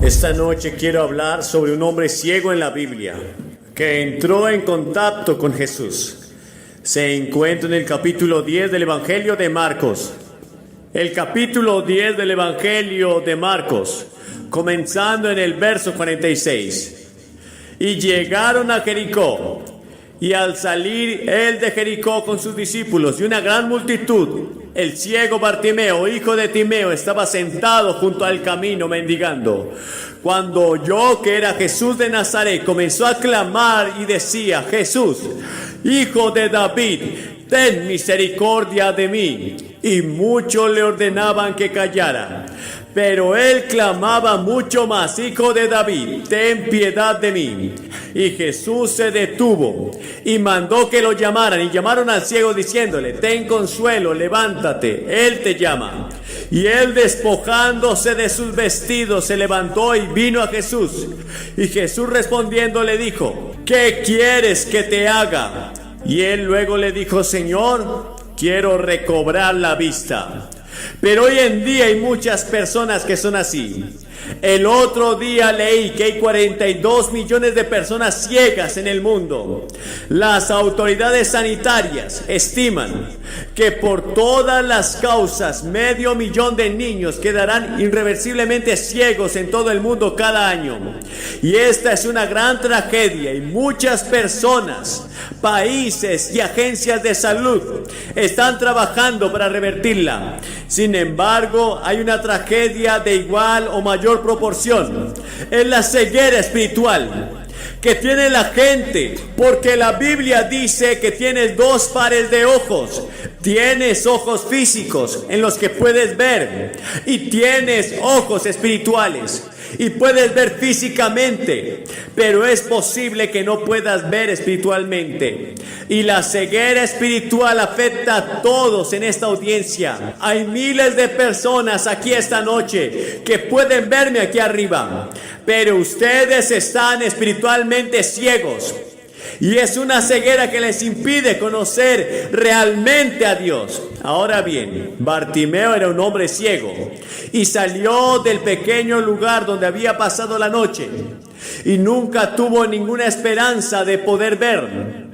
Esta noche quiero hablar sobre un hombre ciego en la Biblia que entró en contacto con Jesús. Se encuentra en el capítulo 10 del Evangelio de Marcos. El capítulo 10 del Evangelio de Marcos, comenzando en el verso 46. Y llegaron a Jericó, y al salir él de Jericó con sus discípulos y una gran multitud, el ciego Bartimeo, hijo de Timeo, estaba sentado junto al camino mendigando. Cuando oyó que era Jesús de Nazaret, comenzó a clamar y decía: Jesús, hijo de David, ten misericordia de mí. Y muchos le ordenaban que callara. Pero él clamaba mucho más: Hijo de David, ten piedad de mí. Y Jesús se detuvo y mandó que lo llamaran. Y llamaron al ciego diciéndole: ten consuelo, levántate, él te llama. Y él, despojándose de sus vestidos, se levantó y vino a Jesús. Y Jesús respondiendo le dijo: ¿qué quieres que te haga? Y él luego le dijo: Señor, quiero recobrar la vista. Pero hoy en día hay muchas personas que son así. El otro día leí que hay 42 millones de personas ciegas en el mundo. Las autoridades sanitarias estiman que por todas las causas 500,000 de niños quedarán irreversiblemente ciegos en todo el mundo cada año. Y esta es una gran tragedia, y muchas personas, países y agencias de salud están trabajando para revertirla. Sin embargo, hay una tragedia de igual o mayor proporción: es la ceguera espiritual que tiene la gente, porque la Biblia dice que tienes 2 pares de ojos. Tienes ojos físicos en los que puedes ver, y tienes ojos espirituales y puedes ver físicamente, pero es posible que no puedas ver espiritualmente. Y la ceguera espiritual afecta a todos en esta audiencia. Hay miles de personas aquí esta noche que pueden verme aquí arriba, pero ustedes están espiritualmente ciegos. Y es una ceguera que les impide conocer realmente a Dios. Ahora bien, Bartimeo era un hombre ciego y salió del pequeño lugar donde había pasado la noche y nunca tuvo ninguna esperanza de poder ver.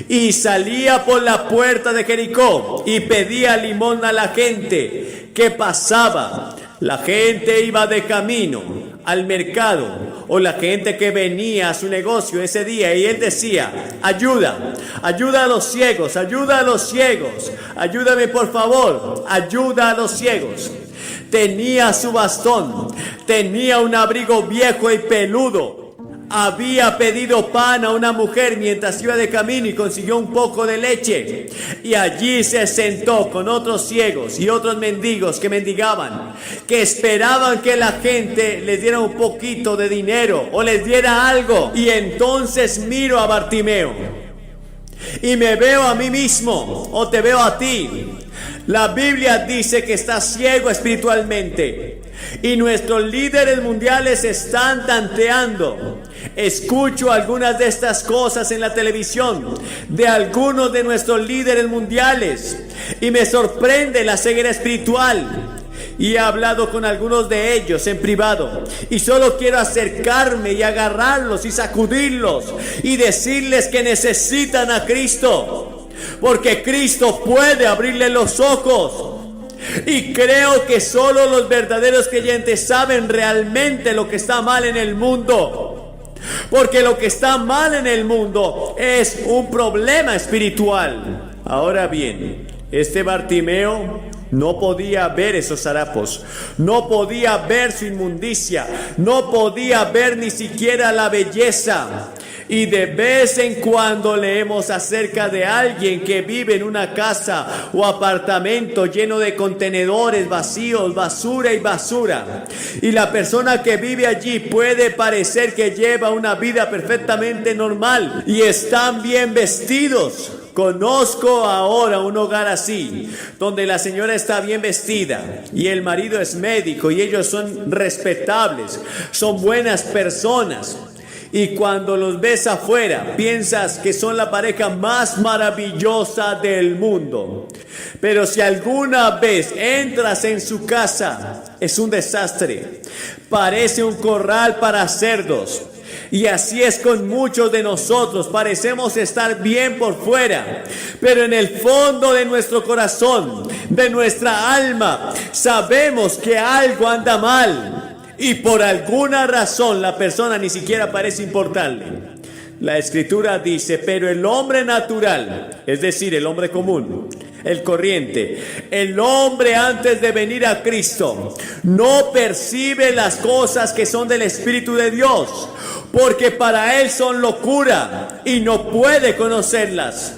Y salía por la puerta de Jericó y pedía limosna a la gente que pasaba. La gente iba de camino al mercado, o la gente que venía a su negocio ese día, y él decía: ayuda a los ciegos, ayuda a los ciegos, ayúdame por favor, ayuda a los ciegos. Tenía su bastón, tenía un abrigo viejo y peludo. Había pedido pan a una mujer mientras iba de camino y consiguió un poco de leche. Y allí se sentó con otros ciegos y otros mendigos que mendigaban, que esperaban que la gente les diera un poquito de dinero o les diera algo. Y entonces miro a Bartimeo y me veo a mí mismo, o te veo a ti. La Biblia dice que estás ciego espiritualmente, y nuestros líderes mundiales están tanteando. Escucho algunas de estas cosas en la televisión de algunos de nuestros líderes mundiales y me sorprende la ceguera espiritual. Y he hablado con algunos de ellos en privado y solo quiero acercarme y agarrarlos y sacudirlos y decirles que necesitan a Cristo, porque Cristo puede abrirles los ojos. Y creo que solo los verdaderos creyentes saben realmente lo que está mal en el mundo, porque lo que está mal en el mundo es un problema espiritual. Ahora bien, este Bartimeo no podía ver esos harapos, no podía ver su inmundicia, no podía ver ni siquiera la belleza. Y de vez en cuando leemos acerca de alguien que vive en una casa o apartamento lleno de contenedores vacíos, basura y basura. Y la persona que vive allí puede parecer que lleva una vida perfectamente normal y están bien vestidos. Conozco ahora un hogar así, donde la señora está bien vestida y el marido es médico y ellos son respetables, son buenas personas. Y cuando los ves afuera, piensas que son la pareja más maravillosa del mundo. Pero si alguna vez entras en su casa, es un desastre. parece un corral para cerdos. Y así es con muchos de nosotros. Parecemos estar bien por fuera, pero en el fondo de nuestro corazón, de nuestra alma, sabemos que algo anda mal. Y por alguna razón la persona ni siquiera parece importarle. La Escritura dice, pero el hombre natural, es decir, el hombre común, el corriente, el hombre antes de venir a Cristo, no percibe las cosas que son del Espíritu de Dios, porque para él son locura y no puede conocerlas,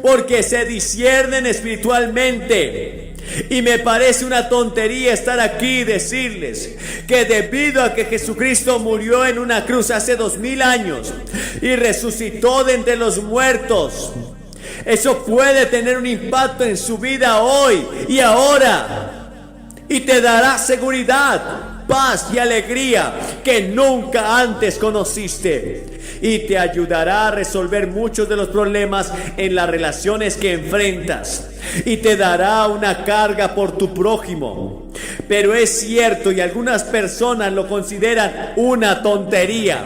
porque se disciernen espiritualmente. Y me parece una tontería estar aquí y decirles que debido a que Jesucristo murió en una cruz hace 2000 años y resucitó de entre los muertos, eso puede tener un impacto en su vida hoy y ahora, y te dará seguridad, paz y alegría que nunca antes conociste, y te ayudará a resolver muchos de los problemas en las relaciones que enfrentas, y te dará una carga por tu prójimo. Pero es cierto, y algunas personas lo consideran una tontería.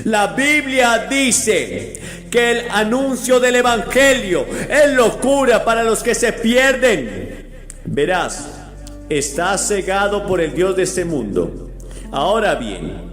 La Biblia dice que el anuncio del Evangelio es locura para los que se pierden. Verás, estás cegado por el Dios de este mundo. Ahora bien,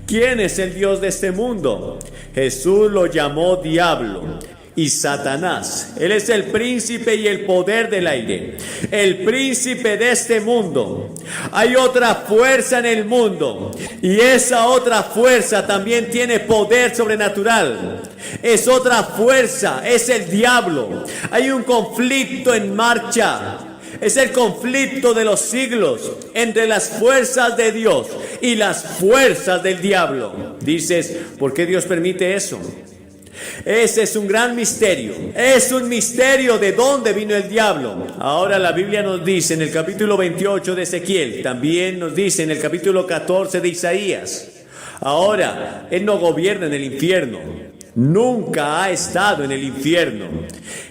¿quién es el Dios de este mundo? Jesús lo llamó diablo y Satanás. Él es el príncipe y el poder del aire, el príncipe de este mundo. Hay otra fuerza en el mundo, y esa otra fuerza también tiene poder sobrenatural. Es otra fuerza, es el diablo. Hay un conflicto en marcha. Es el conflicto de los siglos entre las fuerzas de Dios y las fuerzas del diablo. Dices, ¿por qué Dios permite eso? Ese es un gran misterio. Es un misterio de dónde vino el diablo. Ahora la Biblia nos dice en el capítulo 28 de Ezequiel, también nos dice en el capítulo 14 de Isaías. Ahora, Él no gobierna en el infierno. Nunca ha estado en el infierno.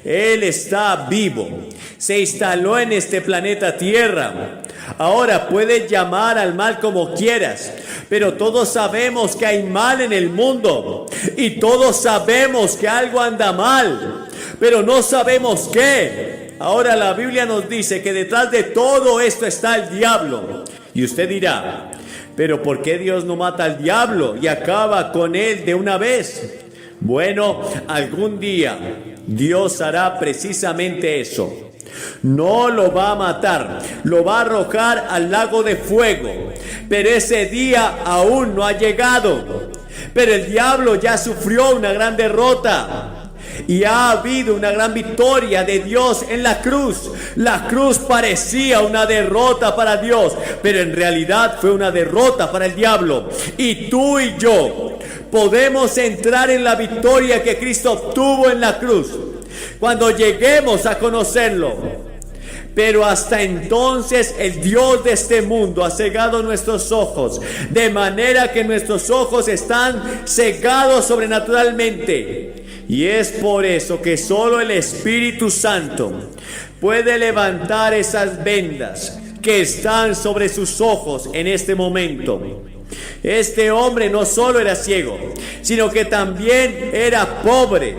Él está vivo. Se instaló en este planeta Tierra. Ahora puedes llamar al mal como quieras, pero todos sabemos que hay mal en el mundo, y todos sabemos que algo anda mal, pero no sabemos qué. Ahora la Biblia nos dice que detrás de todo esto está el diablo. Y usted dirá, pero ¿por qué Dios no mata al diablo y acaba con él de una vez? Bueno, algún día Dios hará precisamente eso. No lo va a matar, lo va a arrojar al lago de fuego, pero ese día aún no ha llegado. Pero el diablo ya sufrió una gran derrota, y ha habido una gran victoria de Dios en la cruz. La cruz parecía una derrota para Dios, pero en realidad fue una derrota para el diablo. Y tú y yo podemos entrar en la victoria que Cristo obtuvo en la cruz cuando lleguemos a conocerlo. Pero hasta entonces el Dios de este mundo ha cegado nuestros ojos, de manera que nuestros ojos están cegados sobrenaturalmente. Y es por eso que solo el Espíritu Santo puede levantar esas vendas que están sobre sus ojos en este momento. Este hombre no solo era ciego, sino que también era pobre.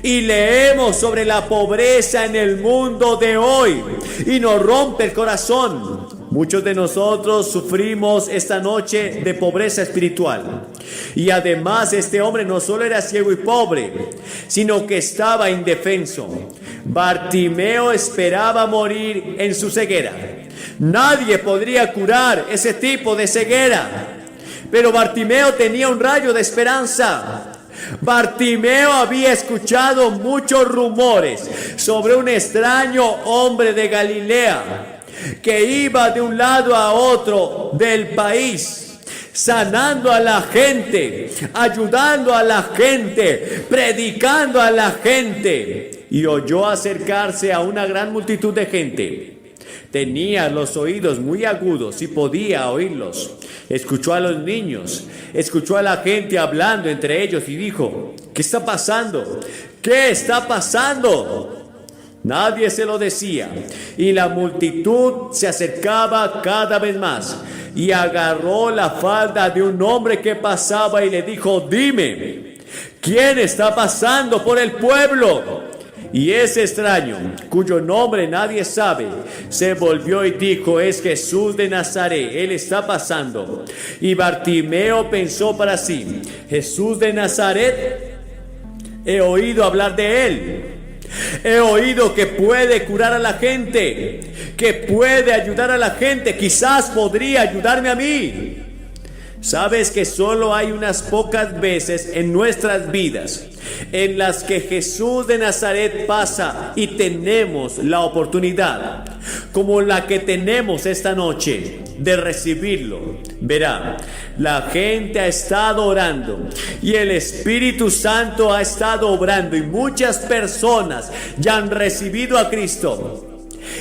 Y leemos sobre la pobreza en el mundo de hoy y nos rompe el corazón. Muchos de nosotros sufrimos esta noche de pobreza espiritual. Y además este hombre no solo era ciego y pobre, sino que estaba indefenso. Bartimeo esperaba morir en su ceguera. Nadie podría curar ese tipo de ceguera, pero Bartimeo tenía un rayo de esperanza. Bartimeo había escuchado muchos rumores sobre un extraño hombre de Galilea que iba de un lado a otro del país, sanando a la gente, ayudando a la gente, predicando a la gente, y oyó acercarse a una gran multitud de gente. Tenía los oídos muy agudos y podía oírlos. Escuchó a los niños, escuchó a la gente hablando entre ellos y dijo: ¿qué está pasando? ¿Qué está pasando? Nadie se lo decía, y la multitud se acercaba cada vez más, y agarró la falda de un hombre que pasaba y le dijo: dime, ¿quién está pasando por el pueblo? Y ese extraño, cuyo nombre nadie sabe, se volvió y dijo: es Jesús de Nazaret, él está pasando. Y Bartimeo pensó para sí: Jesús de Nazaret, he oído hablar de él. He oído que puede curar a la gente, que puede ayudar a la gente, quizás podría ayudarme a mí. Sabes que solo hay unas pocas veces en nuestras vidas en las que Jesús de Nazaret pasa y tenemos la oportunidad, como la que tenemos esta noche, de recibirlo. Verá, la gente ha estado orando y el Espíritu Santo ha estado obrando y muchas personas ya han recibido a Cristo.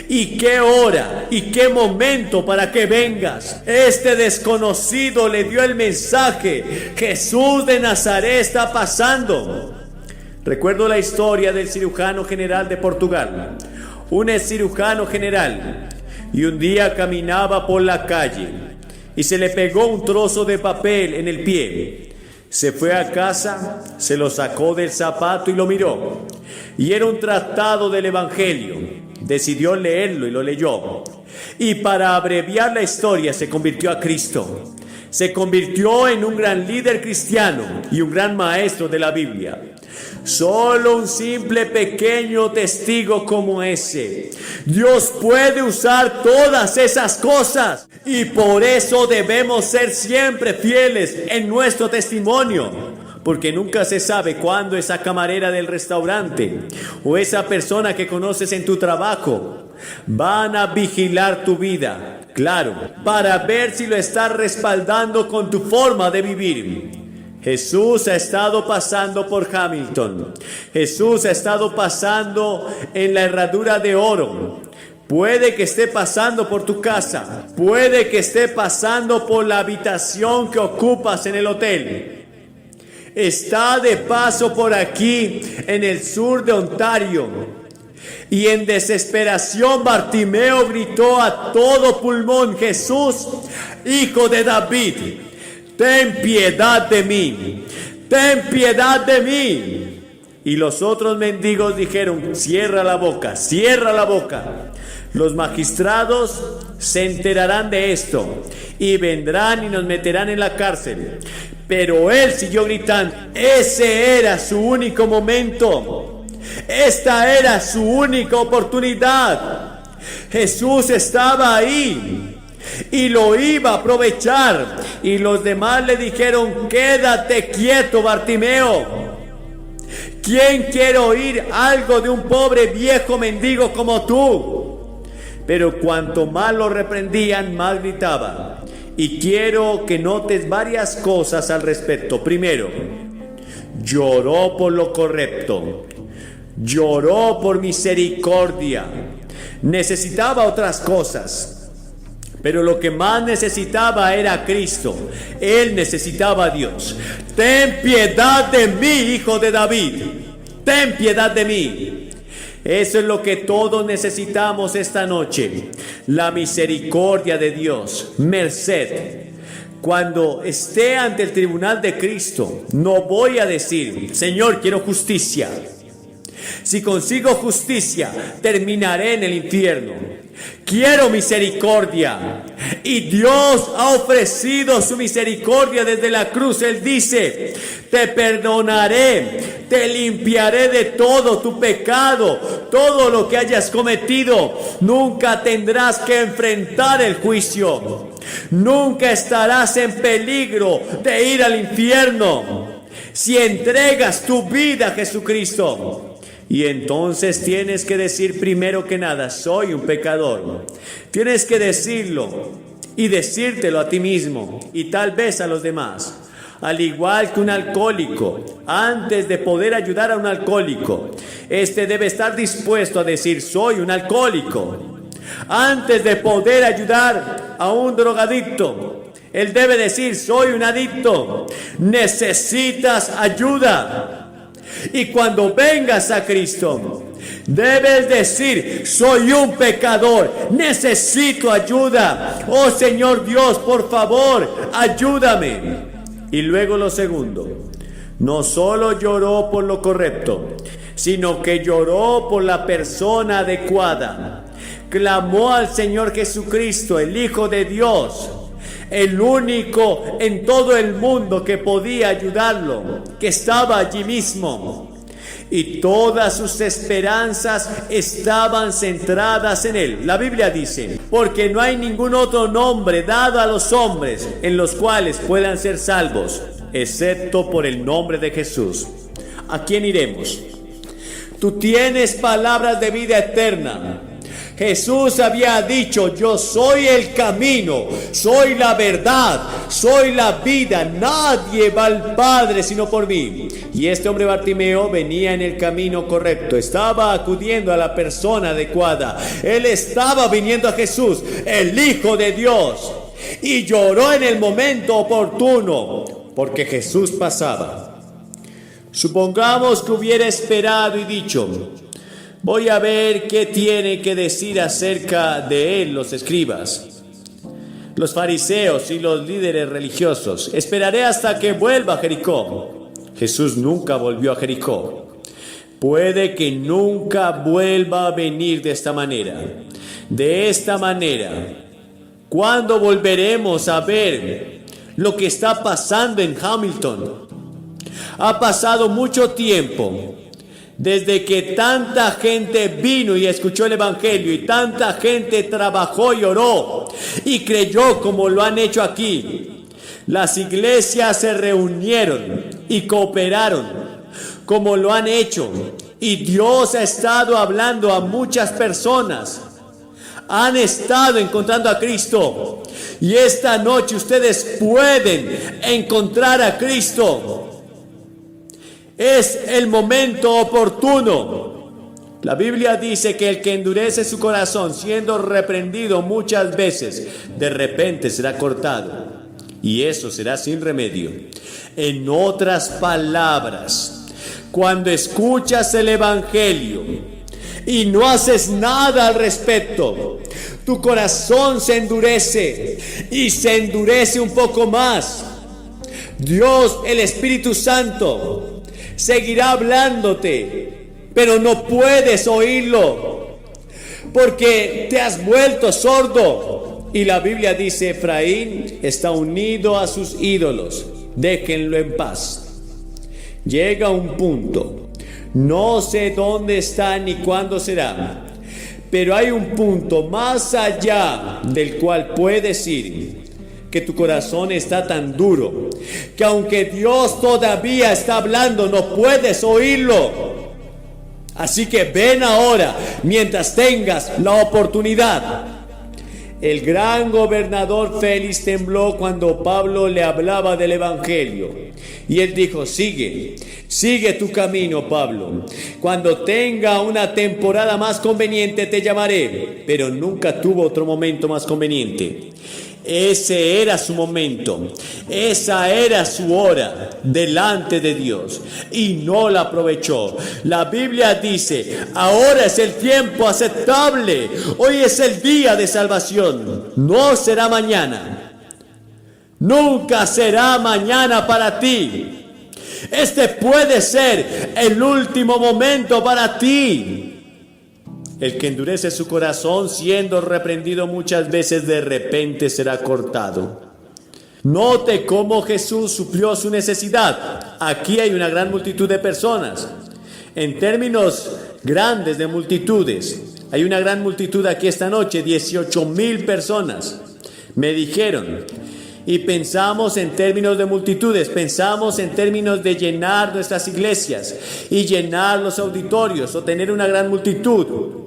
Y qué hora y qué momento para que vengas. Este desconocido le dio el mensaje: Jesús de Nazaret está pasando. Recuerdo la historia del cirujano general de Portugal. Un ex cirujano general, y un día caminaba por la calle y se le pegó un trozo de papel en el pie. Se fue a casa, se lo sacó del zapato y lo miró, y era un tratado del Evangelio. Decidió leerlo y lo leyó, y para abreviar la historia se convirtió a Cristo. Se convirtió en un gran líder cristiano y un gran maestro de la Biblia. Solo un simple pequeño testigo como ese. Dios puede usar todas esas cosas, y por eso debemos ser siempre fieles en nuestro testimonio. Porque nunca se sabe cuándo esa camarera del restaurante o esa persona que conoces en tu trabajo van a vigilar tu vida, claro, para ver si lo estás respaldando con tu forma de vivir. Jesús ha estado pasando por Hamilton. Jesús ha estado pasando en la herradura de oro. Puede que esté pasando por tu casa. Puede que esté pasando por la habitación que ocupas en el hotel. Está de paso por aquí en el sur de Ontario. Y en desesperación Bartimeo gritó a todo pulmón: Jesús, hijo de David, ten piedad de mí, ten piedad de mí. Y los otros mendigos dijeron: cierra la boca, cierra la boca. Los magistrados se enterarán de esto y vendrán y nos meterán en la cárcel. Pero él siguió gritando. Ese era su único momento. Esta era su única oportunidad. Jesús estaba ahí y lo iba a aprovechar. Y los demás le dijeron: quédate quieto, Bartimeo. ¿Quién quiere oír algo de un pobre viejo mendigo como tú? Pero cuanto más lo reprendían, más gritaba. Y quiero que notes varias cosas al respecto. Primero, lloró por lo correcto. Lloró por misericordia. Necesitaba otras cosas, pero lo que más necesitaba era a Cristo. Él necesitaba a Dios. Ten piedad de mí, hijo de David. Ten piedad de mí. Eso es lo que todos necesitamos esta noche. La misericordia de Dios. Merced. Cuando esté ante el tribunal de Cristo, no voy a decir: Señor, quiero justicia. Si consigo justicia, terminaré en el infierno. Quiero misericordia. Y Dios ha ofrecido su misericordia desde la cruz. Él dice: te perdonaré, te limpiaré de todo tu pecado, todo lo que hayas cometido. Nunca tendrás que enfrentar el juicio. Nunca estarás en peligro de ir al infierno si entregas tu vida a Jesucristo. Y entonces tienes que decir primero que nada: soy un pecador. Tienes que decirlo y decírtelo a ti mismo y tal vez a los demás. Al igual que un alcohólico, antes de poder ayudar a un alcohólico, este debe estar dispuesto a decir: soy un alcohólico. Antes de poder ayudar a un drogadicto, él debe decir: soy un adicto. Necesitas ayuda. Y cuando vengas a Cristo, Debes decir: soy un pecador, necesito ayuda. Oh Señor Dios, por favor, ayúdame. Y luego lo segundo, no solo lloró por lo correcto, sino que lloró por la persona adecuada. Clamó al Señor Jesucristo, el Hijo de Dios, el único en todo el mundo que podía ayudarlo, que estaba allí mismo. Y todas sus esperanzas estaban centradas en él. La Biblia dice: porque no hay ningún otro nombre dado a los hombres en los cuales puedan ser salvos, excepto por el nombre de Jesús. ¿A quién iremos? Tú tienes palabras de vida eterna. Jesús había dicho: yo soy el camino, soy la verdad, soy la vida, nadie va al Padre sino por mí. Y este hombre Bartimeo venía en el camino correcto, estaba acudiendo a la persona adecuada. Él estaba viniendo a Jesús, el Hijo de Dios, y lloró en el momento oportuno, porque Jesús pasaba. Supongamos que hubiera esperado y dicho: voy a ver qué tienen que decir acerca de él los escribas, los fariseos y los líderes religiosos. Esperaré hasta que vuelva a Jericó. Jesús nunca volvió a Jericó. Puede que nunca vuelva a venir de esta manera. De esta manera, ¿cuándo volveremos a ver lo que está pasando en Hamilton? Ha pasado mucho tiempo desde que tanta gente vino y escuchó el Evangelio, y tanta gente trabajó y oró y creyó como lo han hecho aquí. Las iglesias se reunieron y cooperaron como lo han hecho, y Dios ha estado hablando a muchas personas. Han estado encontrando a Cristo, y esta noche ustedes pueden encontrar a Cristo. Es el momento oportuno. La Biblia dice que el que endurece su corazón, siendo reprendido muchas veces, de repente será cortado, y eso será sin remedio. En otras palabras, cuando escuchas el Evangelio y no haces nada al respecto, tu corazón se endurece, y se endurece un poco más. Dios, el Espíritu Santo, seguirá hablándote, pero no puedes oírlo, porque te has vuelto sordo. Y la Biblia dice: Efraín está unido a sus ídolos, déjenlo en paz. Llega un punto, no sé dónde está ni cuándo será, pero hay un punto más allá del cual puedes ir, que tu corazón está tan duro que aunque Dios todavía está hablando, no puedes oírlo. Así que ven ahora, mientras tengas la oportunidad. El gran gobernador Félix tembló cuando Pablo le hablaba del Evangelio, y él dijo: sigue tu camino, Pablo. Cuando tenga una temporada más conveniente te llamaré. Pero nunca tuvo otro momento más conveniente. Ese era su momento, esa era su hora delante de Dios, y no la aprovechó. La Biblia dice: ahora es el tiempo aceptable, hoy es el día de salvación. No será mañana, nunca será mañana para ti. Este puede ser el último momento para ti. El que endurece su corazón, siendo reprendido muchas veces, de repente será cortado. Note cómo Jesús suplió su necesidad. Aquí hay una gran multitud de personas. En términos grandes de multitudes, hay una gran multitud aquí esta noche, 18,000 personas. Me dijeron, y pensamos en términos de multitudes, pensamos en términos de llenar nuestras iglesias y llenar los auditorios, o tener una gran multitud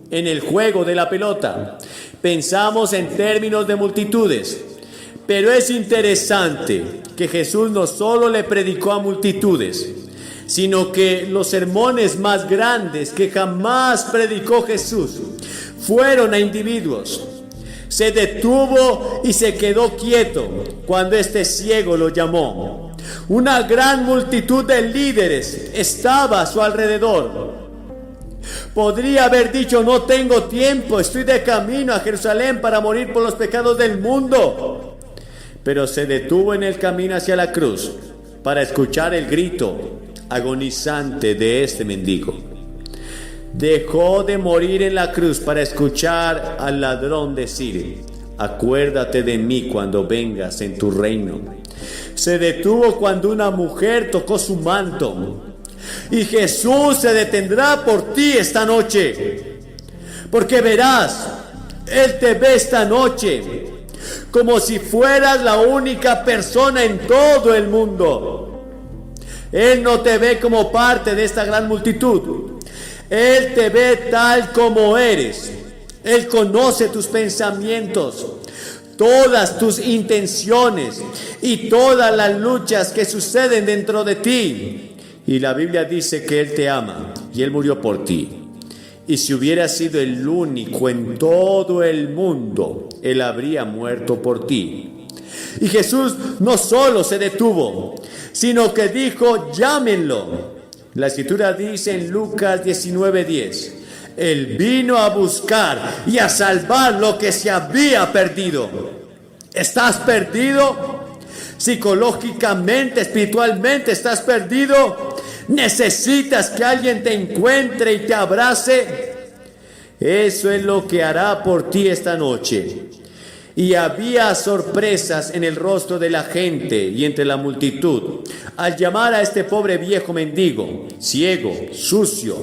en el juego de la pelota. Pensamos en términos de multitudes, pero es interesante que Jesús no solo le predicó a multitudes, sino que los sermones más grandes que jamás predicó Jesús fueron a individuos. Se detuvo y se quedó quieto cuando este ciego lo llamó. Una gran multitud de líderes estaba a su alrededor. Podría haber dicho: no tengo tiempo, estoy de camino a Jerusalén para morir por los pecados del mundo. Pero se detuvo en el camino hacia la cruz para escuchar el grito agonizante de este mendigo. Dejó de morir en la cruz para escuchar al ladrón decir: acuérdate de mí cuando vengas en tu reino. Se detuvo cuando una mujer tocó su manto. Y Jesús se detendrá por ti esta noche, porque verás, Él te ve esta noche como si fueras la única persona en todo el mundo. Él no te ve como parte de esta gran multitud. Él te ve tal como eres. Él conoce tus pensamientos, todas tus intenciones y todas las luchas que suceden dentro de ti. Y la Biblia dice que Él te ama y Él murió por ti. Y si hubiera sido el único en todo el mundo, Él habría muerto por ti. Y Jesús no solo se detuvo, sino que dijo: llámenlo. La Escritura dice en Lucas 19:10: Él vino a buscar y a salvar lo que se había perdido. ¿Estás perdido? Psicológicamente, espiritualmente, ¿estás perdido? ¿Necesitas que alguien te encuentre y te abrace? Eso es lo que hará por ti esta noche. Y había sorpresas en el rostro de la gente y entre la multitud al llamar a este pobre viejo mendigo, ciego, sucio.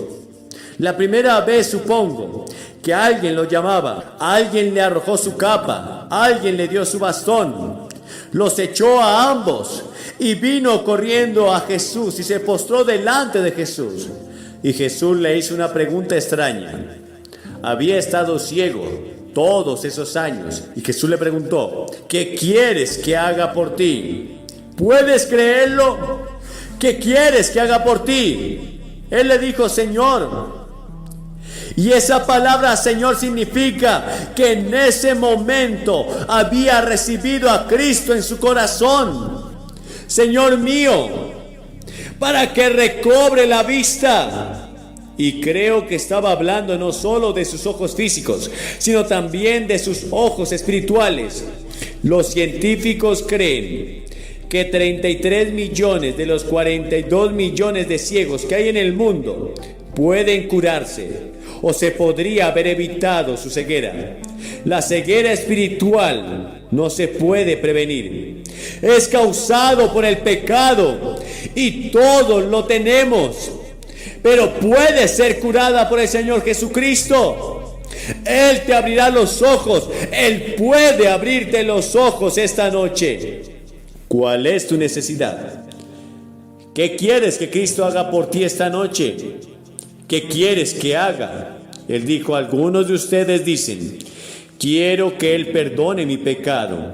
La primera vez, supongo, que alguien lo llamaba, alguien le arrojó su capa, alguien le dio su bastón, los echó a ambos y vino corriendo a Jesús y se postró delante de Jesús. Y Jesús le hizo una pregunta extraña. Había estado ciego todos esos años y Jesús le preguntó: ¿qué quieres que haga por ti? ¿Puedes creerlo? ¿Qué quieres que haga por ti? Él le dijo: Señor. Y esa palabra Señor significa que en ese momento había recibido a Cristo en su corazón. Señor mío, para que recobre la vista. Y creo que estaba hablando no solo de sus ojos físicos, sino también de sus ojos espirituales. Los científicos creen que 33 millones de los 42 millones de ciegos que hay en el mundo pueden curarse, o se podría haber evitado su ceguera. La ceguera espiritual no se puede prevenir. Es causado por el pecado y todos lo tenemos. Pero puede ser curada por el Señor Jesucristo. Él te abrirá los ojos. Él puede abrirte los ojos esta noche. ¿Cuál es tu necesidad? ¿Qué quieres que Cristo haga por ti esta noche? ¿Qué quieres que haga? Él dijo: algunos de ustedes dicen: quiero que Él perdone mi pecado.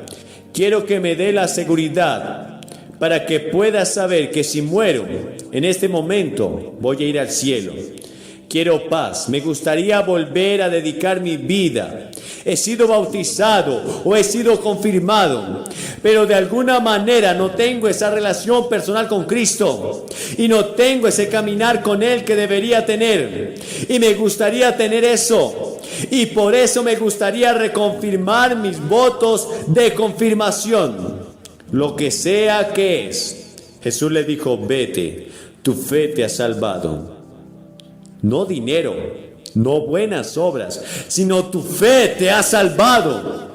Quiero que me dé la seguridad para que pueda saber que si muero en este momento voy a ir al cielo. Quiero paz, me gustaría volver a dedicar mi vida. He sido bautizado o he sido confirmado, pero de alguna manera no tengo esa relación personal con Cristo y no tengo ese caminar con Él que debería tener. Y me gustaría tener eso, y por eso me gustaría reconfirmar mis votos de confirmación, lo que sea que es. Jesús le dijo: vete, tu fe te ha salvado. No dinero, no buenas obras, sino tu fe te ha salvado.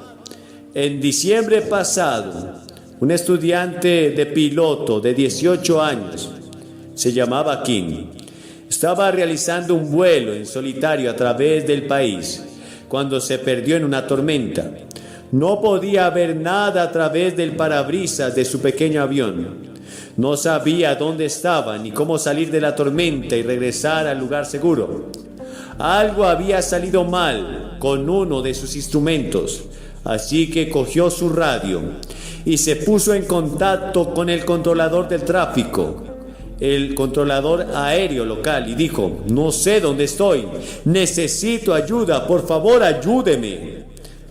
En diciembre pasado, un estudiante de piloto de 18 años, se llamaba Kim, estaba realizando un vuelo en solitario a través del país cuando se perdió en una tormenta. No podía ver nada a través del parabrisas de su pequeño avión. No sabía dónde estaba ni cómo salir de la tormenta y regresar al lugar seguro. Algo había salido mal con uno de sus instrumentos, así que cogió su radio y se puso en contacto con el controlador del tráfico, el controlador aéreo local, y dijo: no sé dónde estoy, necesito ayuda, por favor ayúdeme.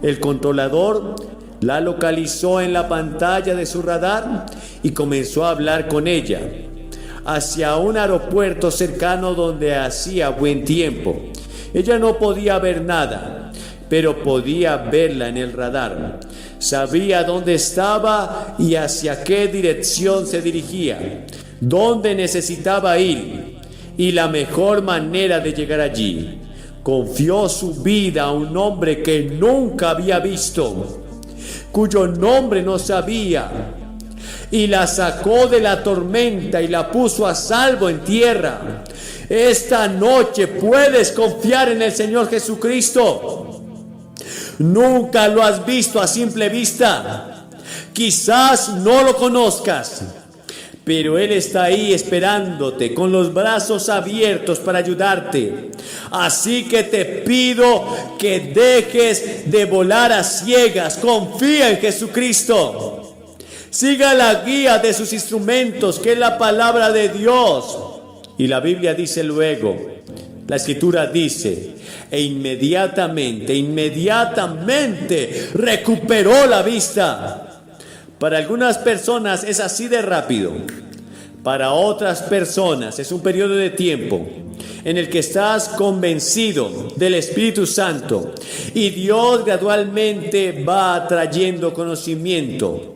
El controlador la localizó en la pantalla de su radar y comenzó a hablar con ella. hacia un aeropuerto cercano donde hacía buen tiempo. Ella no podía ver nada, pero podía verla en el radar. Sabía dónde estaba y hacia qué dirección se dirigía, dónde necesitaba ir y la mejor manera de llegar allí. Confió su vida a un hombre que nunca había visto, cuyo nombre no sabía, y la sacó de la tormenta y la puso a salvo en tierra. Esta noche puedes confiar en el Señor Jesucristo. Nunca lo has visto a simple vista. Quizás no lo conozcas, pero Él está ahí esperándote con los brazos abiertos para ayudarte. Así que te pido que dejes de volar a ciegas. Confía en Jesucristo. Siga la guía de sus instrumentos, que es la palabra de Dios. Y la Biblia dice luego, la Escritura dice, e inmediatamente recuperó la vista. Para algunas personas es así de rápido. Para otras personas es un periodo de tiempo en el que estás convencido del Espíritu Santo y Dios gradualmente va trayendo conocimiento.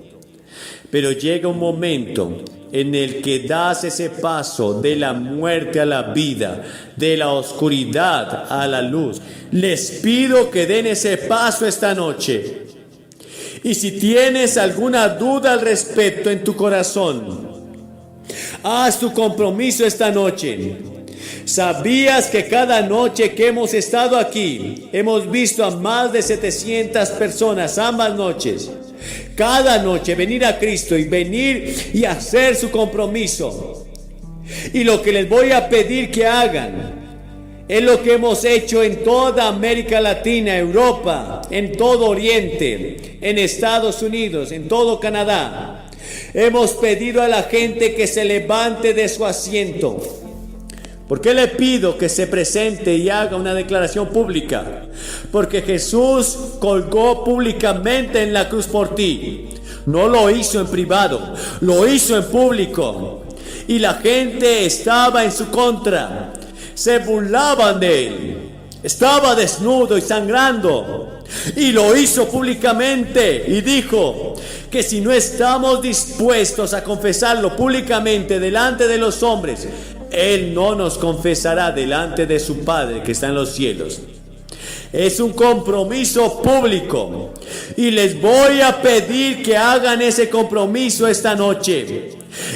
Pero llega un momento en el que das ese paso de la muerte a la vida, de la oscuridad a la luz. Les pido que den ese paso esta noche. Y si tienes alguna duda al respecto en tu corazón, haz tu compromiso esta noche. ¿Sabías que cada noche que hemos estado aquí, hemos visto a más de 700 personas ambas noches? Cada noche venir a Cristo y venir y hacer su compromiso. Y lo que les voy a pedir que hagan es lo que hemos hecho en toda América Latina, Europa, en todo Oriente, en Estados Unidos, en todo Canadá. Hemos pedido a la gente que se levante de su asiento. ¿Por qué le pido que se presente y haga una declaración pública? Porque Jesús colgó públicamente en la cruz por ti. No lo hizo en privado, lo hizo en público. Y la gente estaba en su contra. Se burlaban de él. Estaba desnudo y sangrando. Y lo hizo públicamente y dijo que si no estamos dispuestos a confesarlo públicamente delante de los hombres, Él no nos confesará delante de su Padre que está en los cielos. Es un compromiso público y les voy a pedir que hagan ese compromiso esta noche.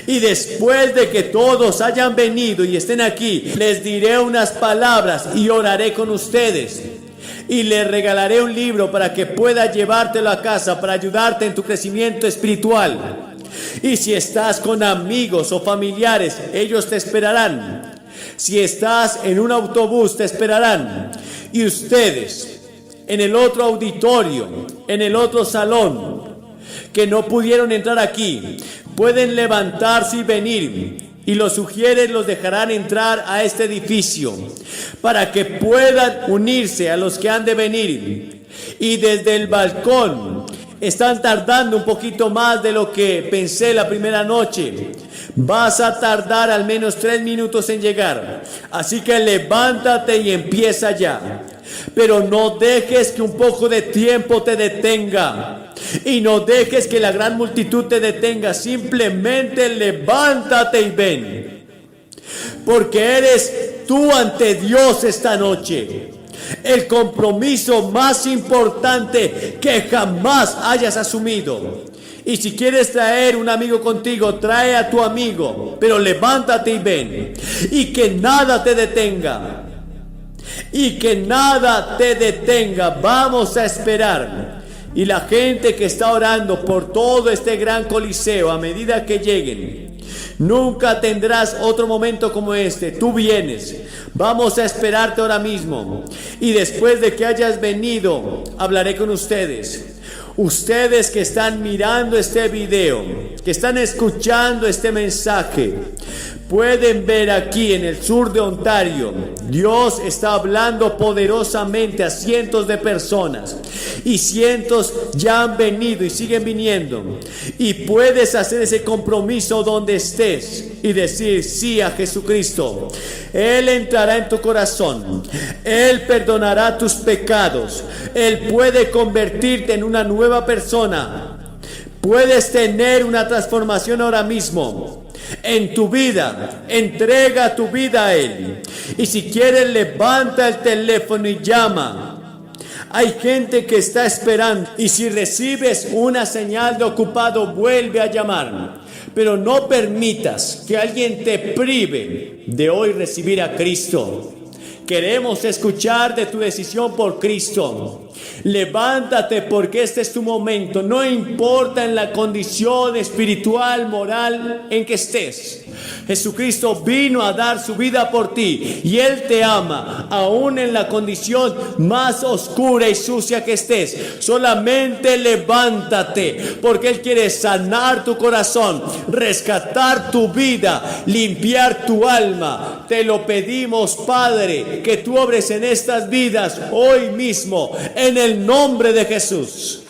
Y después de que todos hayan venido y estén aquí, les diré unas palabras y oraré con ustedes. Y les regalaré un libro para que puedas llevártelo a casa para ayudarte en tu crecimiento espiritual. Y si estás con amigos o familiares, ellos te esperarán. Si estás en un autobús, te esperarán. Y ustedes, en el otro auditorio, en el otro salón, que no pudieron entrar aquí, pueden levantarse y venir. Y los sugieres los dejarán entrar a este edificio para que puedan unirse a los que han de venir. Y desde el balcón están tardando un poquito más de lo que pensé la primera noche. Vas a tardar al menos 3 minutos en llegar. Así que levántate y empieza ya. Pero no dejes que un poco de tiempo te detenga. Y no dejes que la gran multitud te detenga. Simplemente levántate y ven. Porque eres tú ante Dios esta noche. El compromiso más importante que jamás hayas asumido. Y si quieres traer un amigo contigo, trae a tu amigo. Pero levántate y ven. Y que nada te detenga. Y que nada te detenga. Vamos a esperar. Y la gente que está orando por todo este gran coliseo, a medida que lleguen, nunca tendrás otro momento como este. Tú vienes. Vamos a esperarte ahora mismo. Y después de que hayas venido, hablaré con ustedes. Ustedes que están mirando este video, que están escuchando este mensaje, pueden ver aquí en el sur de Ontario, Dios está hablando poderosamente a cientos de personas y cientos ya han venido y siguen viniendo, y puedes hacer ese compromiso donde estés y decir sí a Jesucristo. Él entrará en tu corazón, Él perdonará tus pecados, Él puede convertirte en una nueva persona. Puedes tener una transformación ahora mismo en tu vida. Entrega tu vida a Él. Y si quieres, levanta el teléfono y llama. Hay gente que está esperando. Y si recibes una señal de ocupado, vuelve a llamar. Pero no permitas que alguien te prive de hoy recibir a Cristo. Queremos escuchar de tu decisión por Cristo. Levántate, porque este es tu momento. No importa en la condición espiritual, moral en que estés. Jesucristo vino a dar su vida por ti y Él te ama, aún en la condición más oscura y sucia que estés. Solamente levántate, porque Él quiere sanar tu corazón, rescatar tu vida, limpiar tu alma. Te lo pedimos, Padre, que tú obres en estas vidas hoy mismo, en el nombre de Jesús.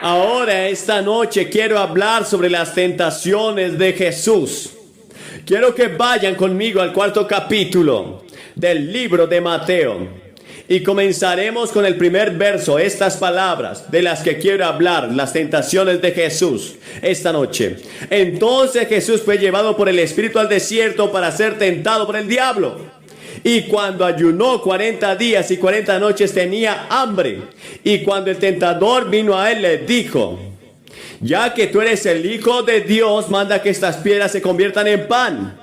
Ahora, esta noche, quiero hablar sobre las tentaciones de Jesús. Quiero que vayan conmigo al 4º capítulo del libro de Mateo. Y comenzaremos con el primer verso, estas palabras de las que quiero hablar, las tentaciones de Jesús esta noche. Entonces Jesús fue llevado por el Espíritu al desierto para ser tentado por el diablo. Y cuando ayunó 40 días y 40 noches tenía hambre. Y cuando el tentador vino a él, le dijo: ya que tú eres el Hijo de Dios, manda que estas piedras se conviertan en pan.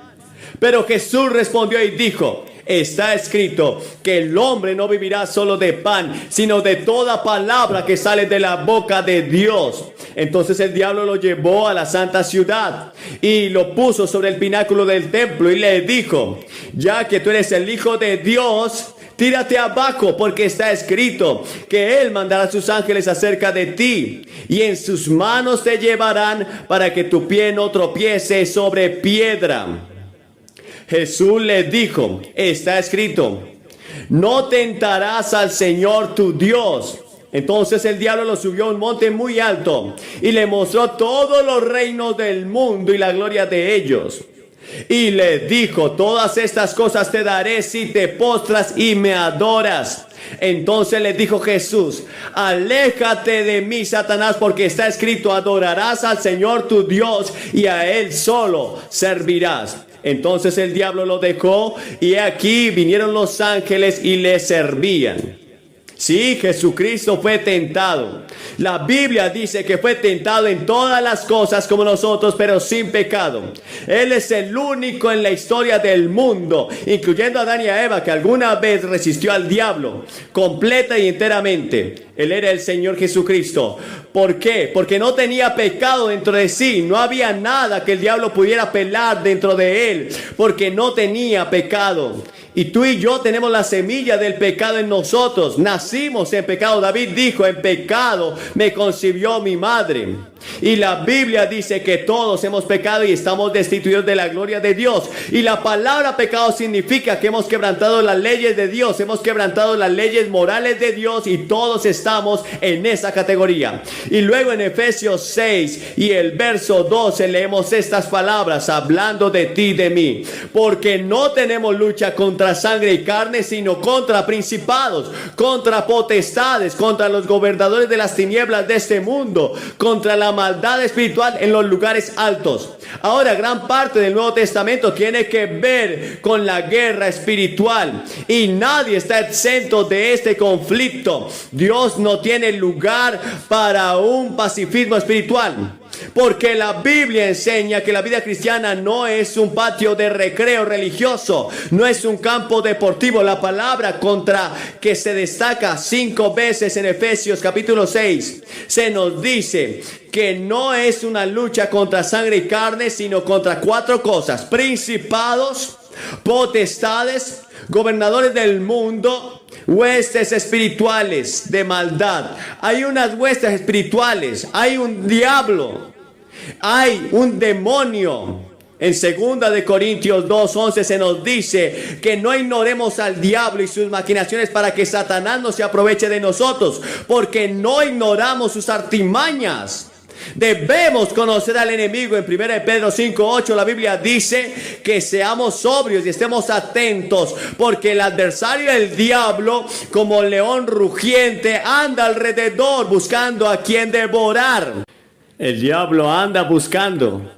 Pero Jesús respondió y dijo: está escrito que el hombre no vivirá solo de pan, sino de toda palabra que sale de la boca de Dios. Entonces el diablo lo llevó a la santa ciudad y lo puso sobre el pináculo del templo y le dijo: ya que tú eres el Hijo de Dios, tírate abajo, porque está escrito que Él mandará a sus ángeles acerca de ti, y en sus manos te llevarán para que tu pie no tropiece sobre piedra. Jesús le dijo: está escrito, no tentarás al Señor tu Dios. Entonces el diablo lo subió a un monte muy alto y le mostró todos los reinos del mundo y la gloria de ellos. Y le dijo: todas estas cosas te daré si te postras y me adoras. Entonces le dijo Jesús: aléjate de mí, Satanás, porque está escrito: adorarás al Señor tu Dios y a Él solo servirás. Entonces el diablo lo dejó y aquí vinieron los ángeles y le servían. Sí, Jesucristo fue tentado. La Biblia dice que fue tentado en todas las cosas como nosotros, pero sin pecado. Él es el único en la historia del mundo, incluyendo a Adán y a Eva, que alguna vez resistió al diablo completa y enteramente. Él era el Señor Jesucristo. ¿Por qué? Porque no tenía pecado dentro de sí. No había nada que el diablo pudiera pelar dentro de él, porque no tenía pecado. Y tú y yo tenemos la semilla del pecado en nosotros. Nacimos en pecado. David dijo: en pecado me concibió mi madre. Y la Biblia dice que todos hemos pecado y estamos destituidos de la gloria de Dios. Y la palabra pecado significa que hemos quebrantado las leyes de Dios, hemos quebrantado las leyes morales de Dios, y todos estamos en esa categoría. Y luego en Efesios 6 y el verso 12 leemos estas palabras hablando de ti y de mí: porque no tenemos lucha contra sangre y carne, sino contra principados, contra potestades, contra los gobernadores de las tinieblas de este mundo, contra la maldad espiritual en los lugares altos. Ahora, gran parte del Nuevo Testamento tiene que ver con la guerra espiritual, y nadie está exento de este conflicto. Dios no tiene lugar para un pacifismo espiritual, porque la Biblia enseña que la vida cristiana no es un patio de recreo religioso, no es un campo deportivo. La palabra contra que se destaca 5 veces en Efesios capítulo 6 se nos dice que no es una lucha contra sangre y carne, sino contra 4 cosas: principados, potestades, gobernadores del mundo, huestes espirituales de maldad. Hay unas huestes espirituales, hay un diablo, hay un demonio. En 2 de Corintios 2:11 se nos dice que no ignoremos al diablo y sus maquinaciones para que Satanás no se aproveche de nosotros, porque no ignoramos sus artimañas. Debemos conocer al enemigo. En 1 de Pedro 5:8 la Biblia dice que seamos sobrios y estemos atentos, porque el adversario, el diablo, como león rugiente, anda alrededor buscando a quien devorar. El diablo anda buscando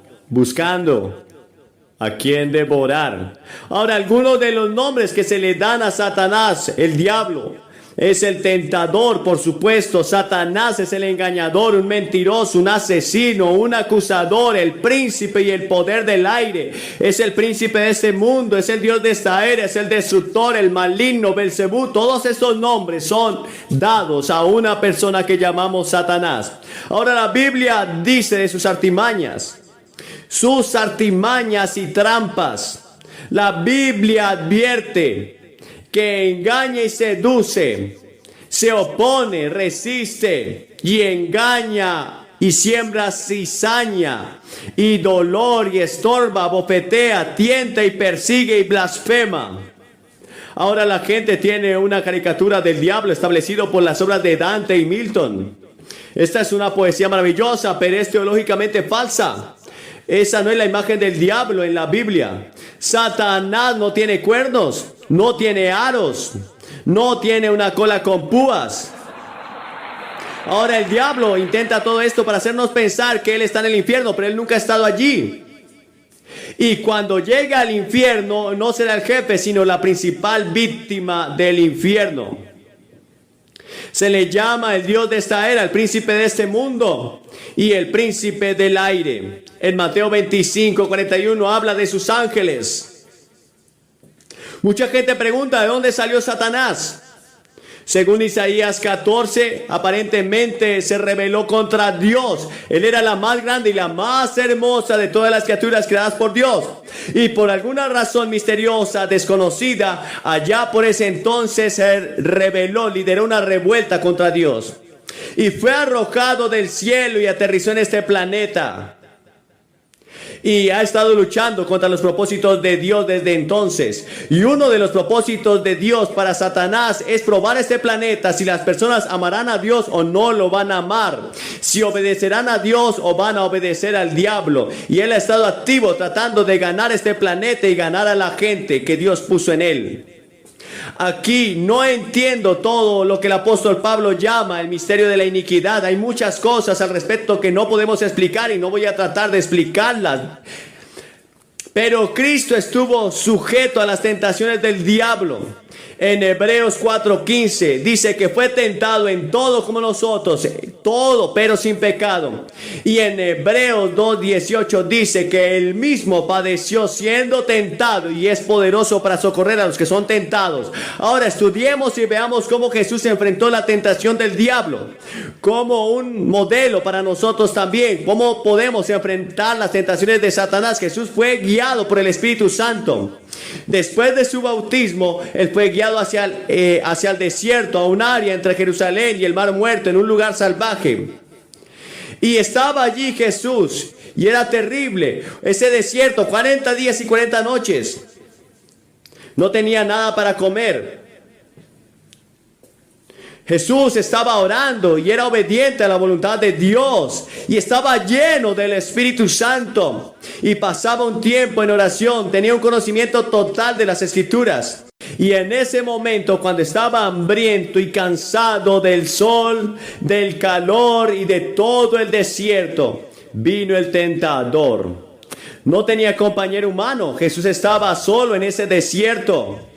a quien devorar. Ahora, algunos de los nombres que se le dan a Satanás: el diablo es el tentador, por supuesto. Satanás es el engañador, un mentiroso, un asesino, un acusador, el príncipe y el poder del aire. Es el príncipe de este mundo, es el Dios de esta era, es el destructor, el maligno, Belcebú. Todos estos nombres son dados a una persona que llamamos Satanás. Ahora, la Biblia dice de sus artimañas y trampas. La Biblia advierte que engaña y seduce, se opone, resiste y engaña y siembra cizaña y dolor y estorba, bofetea, tienta y persigue y blasfema. Ahora la gente tiene una caricatura del diablo establecido por las obras de Dante y Milton. Esta es una poesía maravillosa, pero es teológicamente falsa. Esa no es la imagen del diablo en la Biblia. Satanás no tiene cuernos, no tiene aros, no tiene una cola con púas. Ahora el diablo intenta todo esto para hacernos pensar que él está en el infierno, pero él nunca ha estado allí. Y cuando llega al infierno, no será el jefe, sino la principal víctima del infierno. Se le llama el Dios de esta era, el príncipe de este mundo y el príncipe del aire. En Mateo 25:41 habla de sus ángeles. Mucha gente pregunta: ¿de dónde salió Satanás? Según Isaías 14, aparentemente se rebeló contra Dios. Él era la más grande y la más hermosa de todas las criaturas creadas por Dios. Y por alguna razón misteriosa, desconocida, allá por ese entonces se rebeló, lideró una revuelta contra Dios. Y fue arrojado del cielo y aterrizó en este planeta. Y ha estado luchando contra los propósitos de Dios desde entonces. Y uno de los propósitos de Dios para Satanás es probar este planeta si las personas amarán a Dios o no lo van a amar, si obedecerán a Dios o van a obedecer al diablo. Y él ha estado activo tratando de ganar este planeta y ganar a la gente que Dios puso en él. Aquí no entiendo todo lo que el apóstol Pablo llama el misterio de la iniquidad. Hay muchas cosas al respecto que no podemos explicar y no voy a tratar de explicarlas. Pero Cristo estuvo sujeto a las tentaciones del diablo. En Hebreos 4:15 dice que fue tentado en todo como nosotros, todo pero sin pecado. Y en Hebreos 2:18 dice que él mismo padeció siendo tentado y es poderoso para socorrer a los que son tentados. Ahora estudiemos y veamos cómo Jesús enfrentó la tentación del diablo, como un modelo para nosotros también. Cómo podemos enfrentar las tentaciones de Satanás. Jesús fue guiado por el Espíritu Santo. Después de su bautismo, él fue guiado hacia el desierto, a un área entre Jerusalén y el Mar Muerto, en un lugar salvaje. Y estaba allí Jesús, y era terrible ese desierto, 40 días y 40 noches. No tenía nada para comer. Jesús estaba orando y era obediente a la voluntad de Dios y estaba lleno del Espíritu Santo y pasaba un tiempo en oración, tenía un conocimiento total de las Escrituras. Y en ese momento, cuando estaba hambriento y cansado del sol, del calor y de todo el desierto, vino el tentador. No tenía compañero humano. Jesús estaba solo en ese desierto.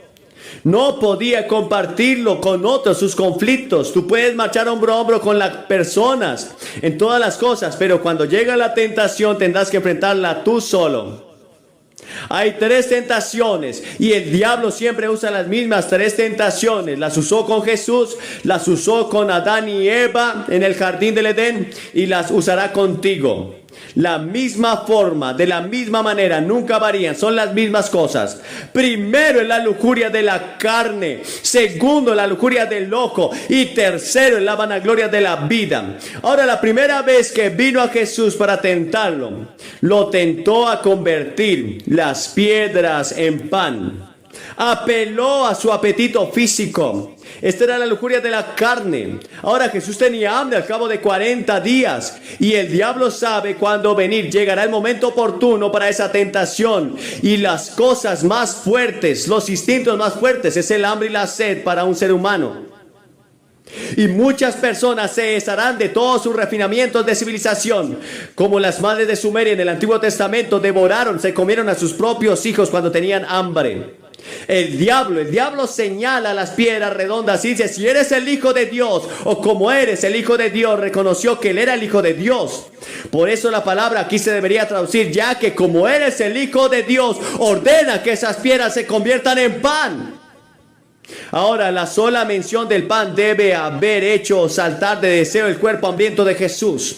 No podía compartirlo con otros, sus conflictos. Tú puedes marchar hombro a hombro con las personas en todas las cosas, pero cuando llega la tentación tendrás que enfrentarla tú solo. Hay 3 tentaciones y el diablo siempre usa las mismas 3 tentaciones. Las usó con Jesús, las usó con Adán y Eva en el jardín del Edén y las usará contigo. La misma forma, de la misma manera, nunca varían, son las mismas cosas. Primero es la lujuria de la carne, segundo la lujuria del ojo y tercero es la vanagloria de la vida. Ahora, la primera vez que vino a Jesús para tentarlo, lo tentó a convertir las piedras en pan. Apeló a su apetito físico. Esta era la lujuria de la carne. Ahora Jesús tenía hambre al cabo de 40 días. Y el diablo sabe cuándo venir. Llegará el momento oportuno para esa tentación. Y las cosas más fuertes, los instintos más fuertes, es el hambre y la sed para un ser humano. Y muchas personas se desharán de todos sus refinamientos de civilización, como las madres de Sumeria en el Antiguo Testamento devoraron, se comieron a sus propios hijos cuando tenían hambre. El diablo señala las piedras redondas y dice: si eres el Hijo de Dios, o como eres el Hijo de Dios, reconoció que él era el Hijo de Dios. Por eso la palabra aquí se debería traducir: ya que como eres el Hijo de Dios, ordena que esas piedras se conviertan en pan. Ahora, la sola mención del pan debe haber hecho saltar de deseo el cuerpo hambriento de Jesús.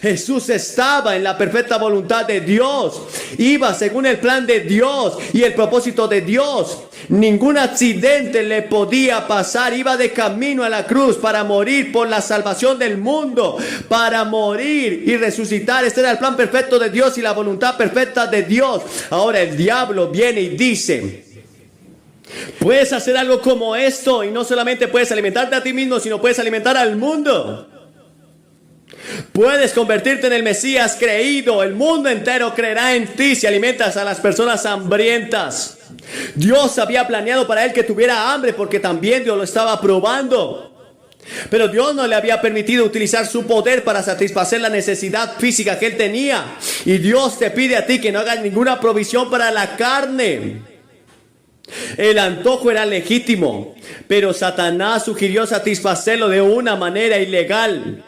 Jesús estaba en la perfecta voluntad de Dios, iba según el plan de Dios y el propósito de Dios. Ningún accidente le podía pasar. Iba de camino a la cruz para morir por la salvación del mundo, para morir y resucitar. Este era el plan perfecto de Dios y la voluntad perfecta de Dios. Ahora el diablo viene y dice: puedes hacer algo como esto, y no solamente puedes alimentarte a ti mismo, sino puedes alimentar al mundo. Puedes convertirte en el Mesías creído. El mundo entero creerá en ti si alimentas a las personas hambrientas. Dios había planeado para él que tuviera hambre, porque también Dios lo estaba probando. Pero Dios no le había permitido utilizar su poder para satisfacer la necesidad física que él tenía. Y Dios te pide a ti que no hagas ninguna provisión para la carne. El antojo era legítimo, pero Satanás sugirió satisfacerlo de una manera ilegal.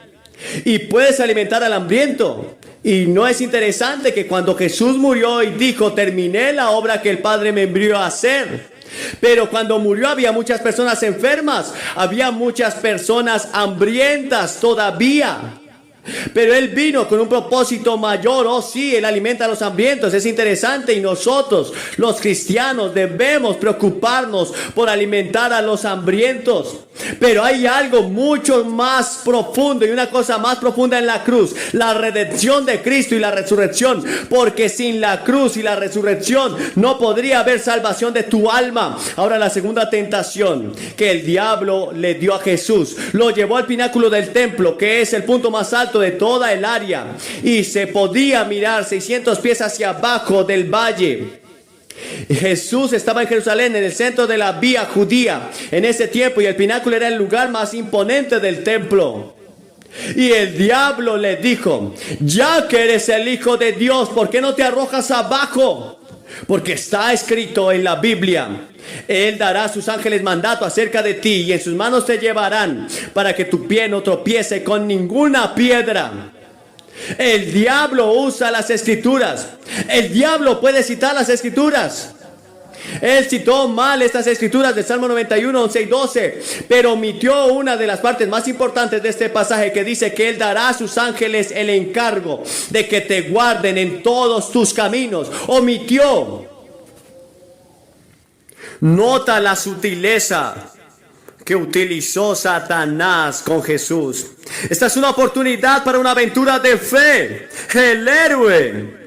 Y puedes alimentar al hambriento. Y no es interesante que cuando Jesús murió y dijo: terminé la obra que el Padre me envió a hacer. Pero cuando murió había muchas personas enfermas, había muchas personas hambrientas todavía. Pero él vino con un propósito mayor. Oh sí, él alimenta a los hambrientos, es interesante. Y nosotros, los cristianos, debemos preocuparnos por alimentar a los hambrientos. Pero hay algo mucho más profundo, y una cosa más profunda en la cruz: la redención de Cristo y la resurrección. Porque sin la cruz y la resurrección no podría haber salvación de tu alma. Ahora, la segunda tentación que el diablo le dio a Jesús: lo llevó al pináculo del templo, que es el punto más alto de toda el área, y se podía mirar 600 pies hacia abajo del valle. Jesús estaba en Jerusalén, en el centro de la vía judía en ese tiempo, y el pináculo era el lugar más imponente del templo. Y el diablo le dijo: ya que eres el Hijo de Dios, ¿por qué no te arrojas abajo? Porque está escrito en la Biblia: Él dará a sus ángeles mandato acerca de ti, y en sus manos te llevarán, para que tu pie no tropiece con ninguna piedra. El diablo usa las escrituras. El diablo puede citar las escrituras. Él citó mal estas escrituras del Salmo 91, 11 y 12, pero omitió una de las partes más importantes de este pasaje, que dice que Él dará a sus ángeles el encargo de que te guarden en todos tus caminos. Omitió. Nota la sutileza que utilizó Satanás con Jesús. Esta es una oportunidad para una aventura de fe. El héroe.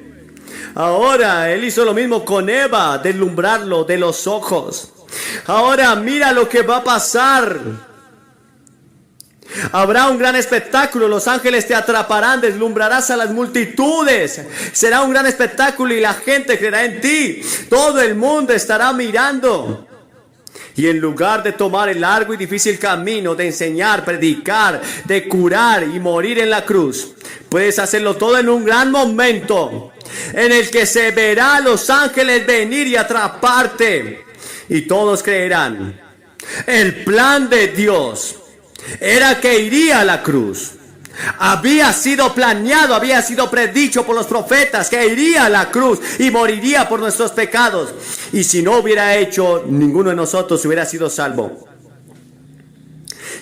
Ahora él hizo lo mismo con Eva, deslumbrarlo de los ojos. Ahora mira lo que va a pasar. Habrá un gran espectáculo, los ángeles te atraparán, deslumbrarás a las multitudes. Será un gran espectáculo y la gente creerá en ti. Todo el mundo estará mirando. Y en lugar de tomar el largo y difícil camino de enseñar, predicar, de curar y morir en la cruz, puedes hacerlo todo en un gran momento en el que se verá a los ángeles venir y atraparte, y todos creerán. El plan de Dios era que iría a la cruz. Había sido planeado, había sido predicho por los profetas que iría a la cruz y moriría por nuestros pecados. Y si no hubiera hecho, ninguno de nosotros hubiera sido salvo.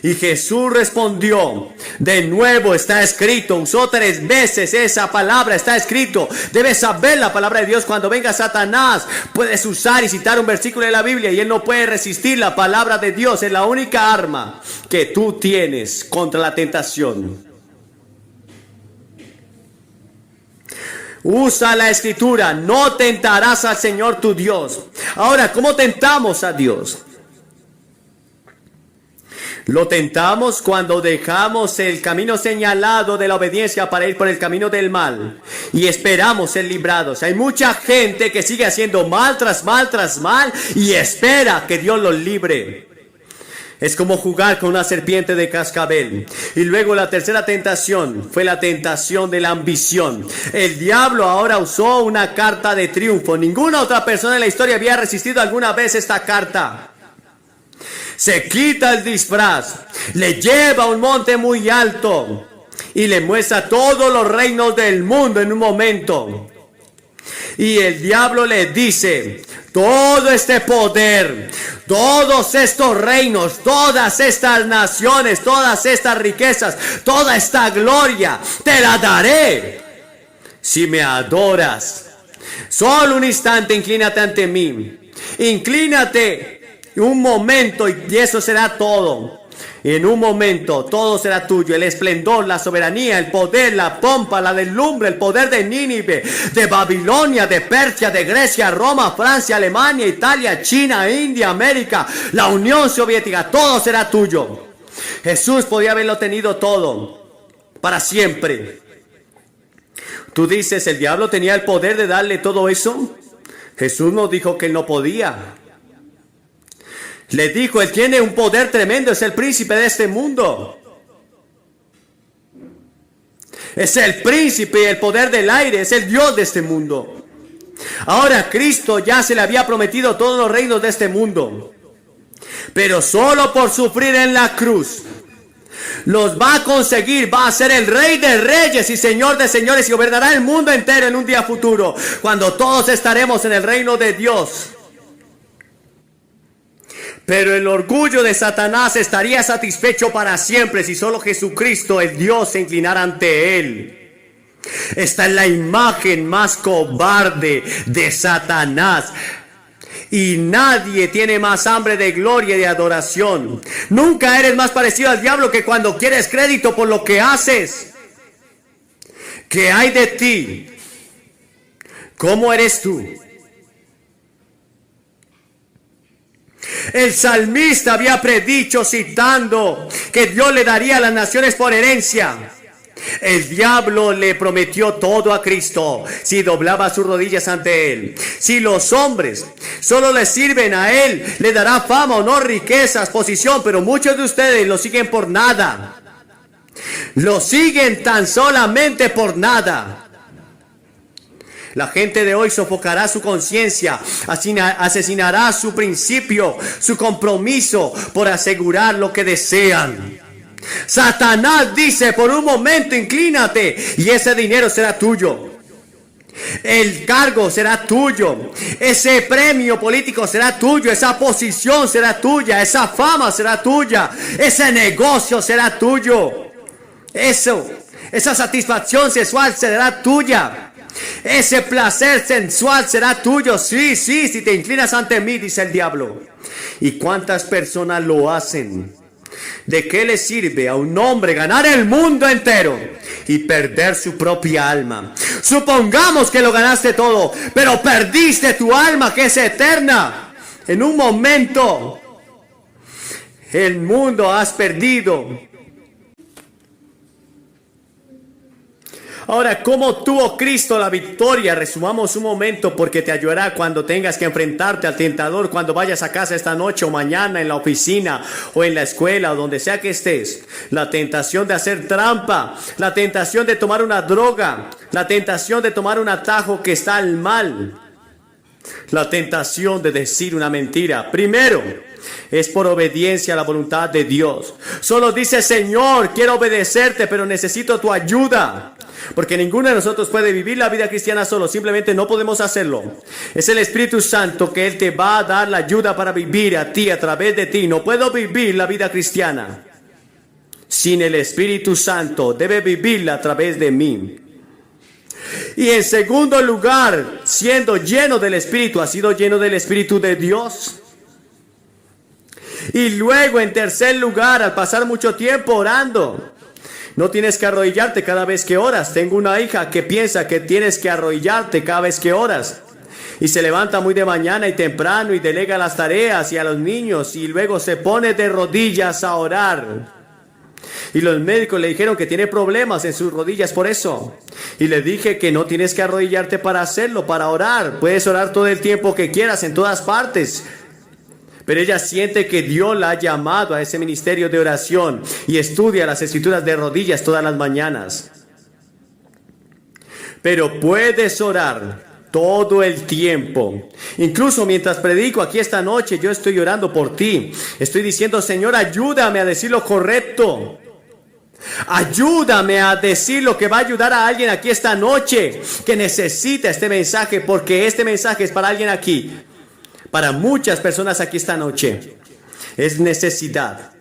Y Jesús respondió, de nuevo está escrito, usó 3 veces esa palabra, está escrito. Debes saber la palabra de Dios. Cuando venga Satanás, puedes usar y citar un versículo de la Biblia y él no puede resistir la palabra de Dios. Es la única arma que tú tienes contra la tentación. Usa la escritura, no tentarás al Señor tu Dios. Ahora, ¿cómo tentamos a Dios? Lo tentamos cuando dejamos el camino señalado de la obediencia para ir por el camino del mal y esperamos ser librados. Hay mucha gente que sigue haciendo mal tras mal tras mal y espera que Dios los libre. Es como jugar con una serpiente de cascabel. Y luego la tercera tentación fue la tentación de la ambición. El diablo ahora usó una carta de triunfo. Ninguna otra persona en la historia había resistido alguna vez esta carta. Se quita el disfraz, le lleva a un monte muy alto y le muestra todos los reinos del mundo en un momento. Y el diablo le dice, todo este poder, todos estos reinos, todas estas naciones, todas estas riquezas, toda esta gloria, te la daré si me adoras. Solo un instante, inclínate ante mí. Inclínate un momento y eso será todo. En un momento todo será tuyo. El esplendor, la soberanía, el poder, la pompa, la deslumbre, el poder de Nínive, de Babilonia, de Persia, de Grecia, Roma, Francia, Alemania, Italia, China, India, América, la Unión Soviética, todo será tuyo. Jesús podía haberlo tenido todo para siempre. Tú dices, ¿el diablo tenía el poder de darle todo eso? Jesús nos dijo que él no podía. Le dijo, él tiene un poder tremendo, es el príncipe de este mundo. Es el príncipe y el poder del aire, es el Dios de este mundo. Ahora Cristo ya se le había prometido todos los reinos de este mundo. Pero solo por sufrir en la cruz los va a conseguir, va a ser el Rey de reyes y Señor de señores y gobernará el mundo entero en un día futuro, cuando todos estaremos en el reino de Dios. Pero el orgullo de Satanás estaría satisfecho para siempre si solo Jesucristo, el Dios, se inclinara ante él. Esta es la imagen más cobarde de Satanás. Y nadie tiene más hambre de gloria y de adoración. Nunca eres más parecido al diablo que cuando quieres crédito por lo que haces. ¿Qué hay de ti? ¿Cómo eres tú? El salmista había predicho citando que Dios le daría a las naciones por herencia. El diablo le prometió todo a Cristo si doblaba sus rodillas ante él. Si los hombres solo le sirven a él, le dará fama, honor, riquezas, posición. Pero muchos de ustedes lo siguen por nada. Lo siguen tan solamente por nada. La gente de hoy sofocará su conciencia, asesinará su principio, su compromiso por asegurar lo que desean. Satanás dice, por un momento inclínate y ese dinero será tuyo. El cargo será tuyo, ese premio político será tuyo, esa posición será tuya, esa fama será tuya, ese negocio será tuyo. Esa satisfacción sexual será tuya. Ese placer sensual será tuyo. Sí, si te inclinas ante mí, dice el diablo. ¿Y cuántas personas lo hacen? ¿De qué le sirve a un hombre ganar el mundo entero y perder su propia alma? Supongamos que lo ganaste todo, pero perdiste tu alma que es eterna. En un momento, el mundo has perdido. Ahora, ¿cómo tuvo Cristo la victoria? Resumamos un momento porque te ayudará cuando tengas que enfrentarte al tentador, cuando vayas a casa esta noche o mañana, en la oficina o en la escuela o donde sea que estés. La tentación de hacer trampa, la tentación de tomar una droga, la tentación de tomar un atajo que está al mal, la tentación de decir una mentira. Primero, es por obediencia a la voluntad de Dios. Solo dice, Señor, quiero obedecerte, pero necesito tu ayuda. Porque ninguno de nosotros puede vivir la vida cristiana solo, simplemente no podemos hacerlo. Es el Espíritu Santo que Él te va a dar la ayuda para vivir a ti, a través de ti. No puedo vivir la vida cristiana. sin el Espíritu Santo, debe vivirla a través de mí. Y en segundo lugar, siendo lleno del Espíritu, ¿ha sido lleno del Espíritu de Dios? Y luego, en tercer lugar, al pasar mucho tiempo orando, no tienes que arrodillarte cada vez que oras. Tengo una hija que piensa que tienes que arrodillarte cada vez que oras. Y se levanta muy de mañana y temprano y delega las tareas y a los niños y luego se pone de rodillas a orar. Y los médicos le dijeron que tiene problemas en sus rodillas por eso. Y le dije que no tienes que arrodillarte para hacerlo, para orar. Puedes orar todo el tiempo que quieras, en todas partes. Pero ella siente que Dios la ha llamado a ese ministerio de oración y estudia las escrituras de rodillas todas las mañanas. Pero puedes orar todo el tiempo. Incluso mientras predico aquí esta noche, yo estoy orando por ti. Estoy diciendo, Señor, ayúdame a decir lo correcto. Ayúdame a decir lo que va a ayudar a alguien aquí esta noche que necesita este mensaje, porque este mensaje es para alguien aquí. Para muchas personas aquí esta noche. Es necesidad.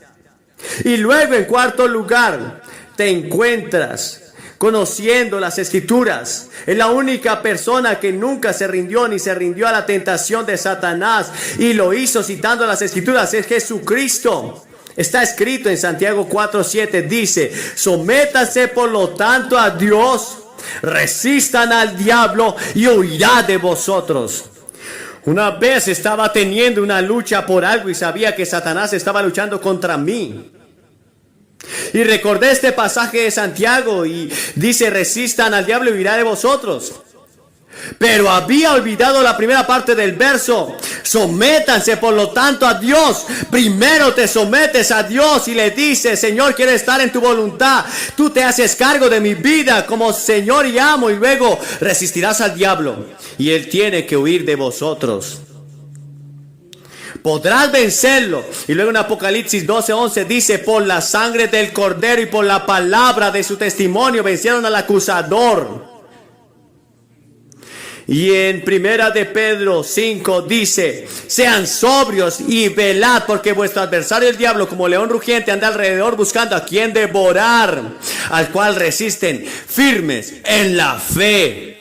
Y luego, en cuarto lugar, te encuentras conociendo las Escrituras. Es la única persona que nunca se rindió ni se rindió a la tentación de Satanás y lo hizo citando las Escrituras. Es Jesucristo. Está escrito en Santiago 4:7. Dice: sométanse por lo tanto a Dios, resistan al diablo y huirá de vosotros. Una vez estaba teniendo una lucha por algo y sabía que Satanás estaba luchando contra mí. Y recordé este pasaje de Santiago y dice: resistan al diablo y huirá de vosotros. Pero había olvidado la primera parte del verso. Sométanse por lo tanto a Dios. Primero te sometes a Dios y le dices: Señor, quiero estar en tu voluntad. Tú te haces cargo de mi vida como Señor y amo. Y luego resistirás al diablo y él tiene que huir de vosotros. Podrás vencerlo. Y luego en Apocalipsis 12:11 dice: por la sangre del Cordero y por la palabra de su testimonio vencieron al acusador. Y en Primera de Pedro 5 dice: sean sobrios y velad, porque vuestro adversario el diablo, como león rugiente, anda alrededor buscando a quien devorar, al cual resisten firmes en la fe.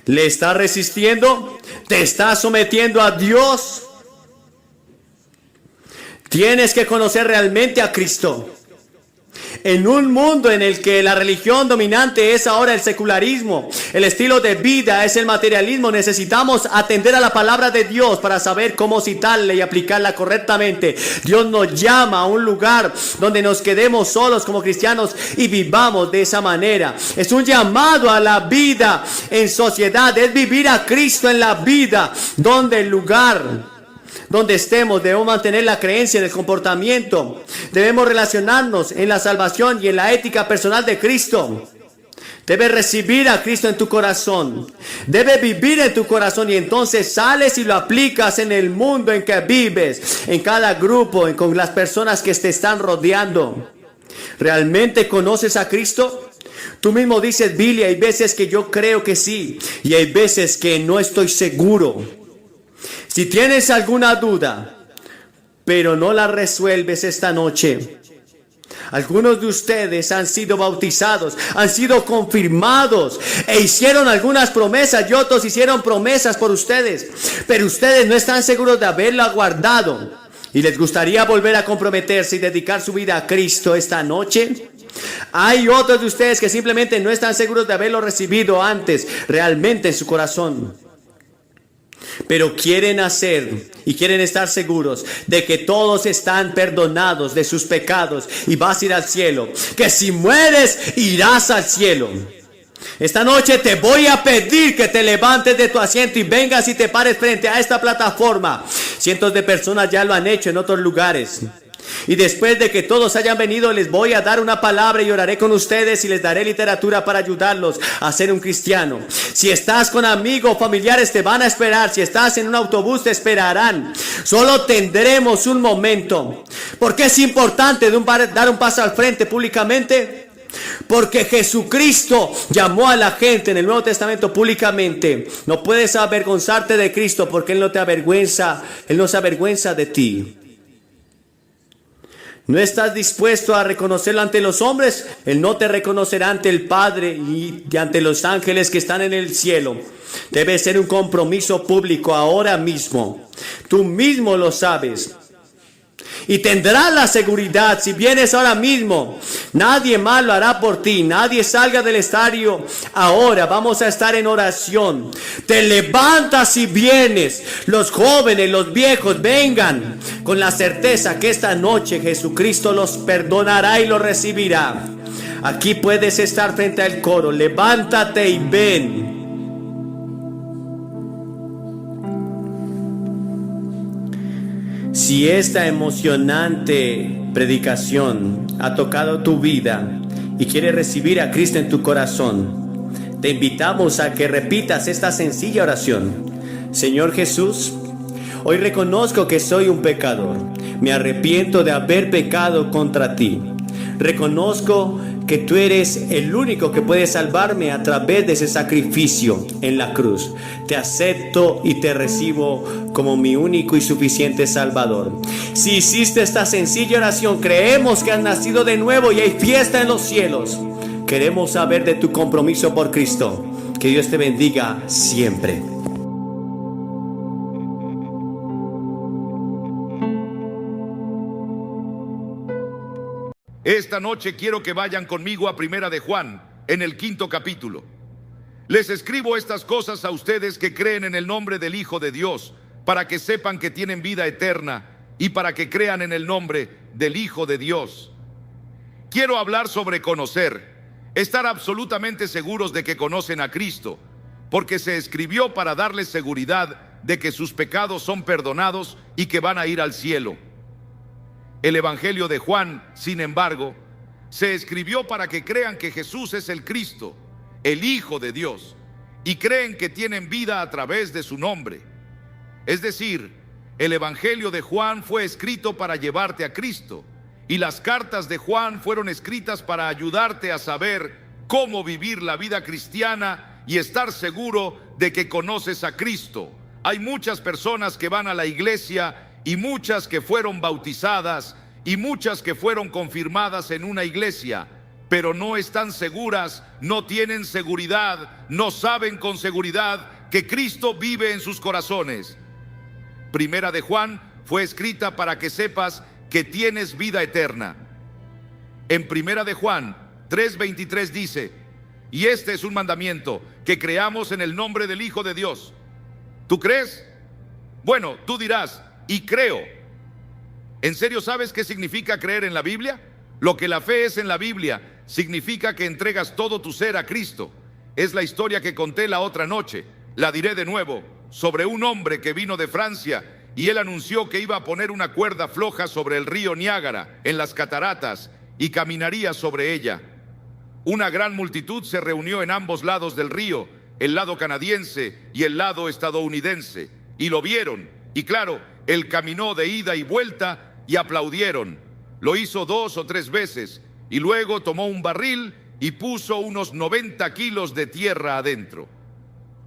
¿Le estás resistiendo? ¿Te estás sometiendo a Dios? Tienes que conocer realmente a Cristo. En un mundo en el que la religión dominante es ahora el secularismo, el estilo de vida es el materialismo, necesitamos atender a la palabra de Dios para saber cómo citarla y aplicarla correctamente. Dios nos llama a un lugar donde nos quedemos solos como cristianos y vivamos de esa manera. Es un llamado a la vida en sociedad, es vivir a Cristo en la vida, donde el lugar donde estemos debemos mantener la creencia del comportamiento. Debemos relacionarnos en la salvación y en la ética personal de Cristo. Debes recibir a Cristo en tu corazón. Debes vivir en tu corazón y entonces sales y lo aplicas en el mundo en que vives, en cada grupo, con las personas que te están rodeando. ¿Realmente conoces a Cristo? Tú mismo dices: Billy, hay veces que yo creo que sí y hay veces que no estoy seguro. Si tienes alguna duda, pero no la resuelves esta noche, algunos de ustedes han sido bautizados, han sido confirmados e hicieron algunas promesas y otros hicieron promesas por ustedes, pero ustedes no están seguros de haberla guardado y les gustaría volver a comprometerse y dedicar su vida a Cristo esta noche. Hay otros de ustedes que simplemente no están seguros de haberlo recibido antes realmente en su corazón, pero quieren hacer y quieren estar seguros de que todos están perdonados de sus pecados y vas a ir al cielo, que si mueres irás al cielo. Esta noche te voy a pedir que te levantes de tu asiento y vengas y te pares frente a esta plataforma. Cientos de personas ya lo han hecho en otros lugares. Y después de que todos hayan venido, les voy a dar una palabra y oraré con ustedes y les daré literatura para ayudarlos a ser un cristiano. Si estás con amigos o familiares, te van a esperar. Si estás en un autobús, te esperarán. Solo tendremos un momento. ¿Por qué es importante dar un paso al frente públicamente? Porque Jesucristo llamó a la gente en el Nuevo Testamento públicamente. No puedes avergonzarte de Cristo porque Él no te avergüenza. Él no se avergüenza de ti. ¿No estás dispuesto a reconocerlo ante los hombres? Él no te reconocerá ante el Padre y ante los ángeles que están en el cielo. Debe ser un compromiso público ahora mismo. Tú mismo lo sabes. Y tendrás la seguridad si vienes ahora mismo. Nadie más lo hará por ti. Nadie salga del estadio ahora. Vamos a estar en oración. Te levantas y vienes. Los jóvenes, los viejos, vengan con la certeza que esta noche Jesucristo los perdonará y los recibirá. Aquí puedes estar frente al coro. Levántate y ven. Si esta emocionante predicación ha tocado tu vida y quieres recibir a Cristo en tu corazón, te invitamos a que repitas esta sencilla oración. Señor Jesús, hoy reconozco que soy un pecador. Me arrepiento de haber pecado contra ti. Reconozco que tú eres el único que puede salvarme a través de ese sacrificio en la cruz. Te acepto y te recibo como mi único y suficiente Salvador. Si hiciste esta sencilla oración, creemos que has nacido de nuevo y hay fiesta en los cielos. Queremos saber de tu compromiso por Cristo. Que Dios te bendiga siempre. Esta noche quiero que vayan conmigo a Primera de Juan, en el 5º capítulo. Les escribo estas cosas a ustedes que creen en el nombre del Hijo de Dios, para que sepan que tienen vida eterna y para que crean en el nombre del Hijo de Dios. Quiero hablar sobre conocer, estar absolutamente seguros de que conocen a Cristo, porque se escribió para darles seguridad de que sus pecados son perdonados y que van a ir al cielo. El Evangelio de Juan, sin embargo, se escribió para que crean que Jesús es el Cristo, el Hijo de Dios, y creen que tienen vida a través de su nombre. Es decir, el Evangelio de Juan fue escrito para llevarte a Cristo, y las cartas de Juan fueron escritas para ayudarte a saber cómo vivir la vida cristiana y estar seguro de que conoces a Cristo. Hay muchas personas que van a la iglesia y muchas que fueron bautizadas y muchas que fueron confirmadas en una iglesia, pero no están seguras, no tienen seguridad, no saben con seguridad que Cristo vive en sus corazones. Primera de Juan fue escrita para que sepas que tienes vida eterna. En Primera de Juan 3:23 dice: y este es un mandamiento, que creamos en el nombre del Hijo de Dios. ¿Tú crees? Bueno, tú dirás: y creo. ¿En serio sabes qué significa creer en la Biblia? Lo que la fe es en la Biblia significa que entregas todo tu ser a Cristo. Es la historia que conté la otra noche. La diré de nuevo, sobre un hombre que vino de Francia y él anunció que iba a poner una cuerda floja sobre el río Niágara, en las cataratas, y caminaría sobre ella. Una gran multitud se reunió en ambos lados del río, el lado canadiense y el lado estadounidense, y lo vieron. Y claro, él caminó de ida y vuelta y aplaudieron. Lo hizo 2 o 3 veces y luego tomó un barril y puso unos 90 kilos de tierra adentro.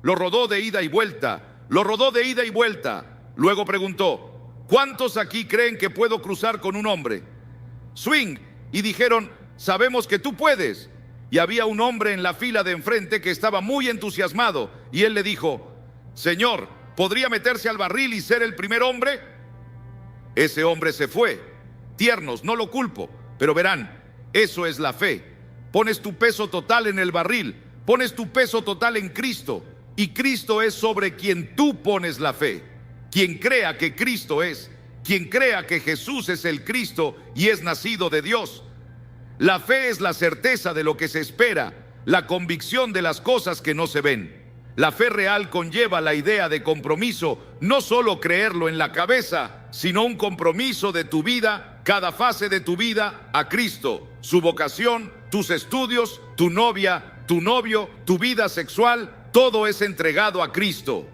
Lo rodó de ida y vuelta, lo rodó de ida y vuelta. Luego preguntó: ¿cuántos aquí creen que puedo cruzar con un hombre? Swing. Y dijeron: sabemos que tú puedes. Y había un hombre en la fila de enfrente que estaba muy entusiasmado y él le dijo: Señor, ¿podría meterse al barril y ser el primer hombre? Ese hombre se fue. Tiernos, no lo culpo, pero verán, eso es la fe. Pones tu peso total en el barril, pones tu peso total en Cristo, y Cristo es sobre quien tú pones la fe. Quien crea que Cristo es, quien crea que Jesús es el Cristo y es nacido de Dios. La fe es la certeza de lo que se espera, la convicción de las cosas que no se ven. La fe real conlleva la idea de compromiso, no solo creerlo en la cabeza, sino un compromiso de tu vida, cada fase de tu vida, a Cristo, su vocación, tus estudios, tu novia, tu novio, tu vida sexual, todo es entregado a Cristo.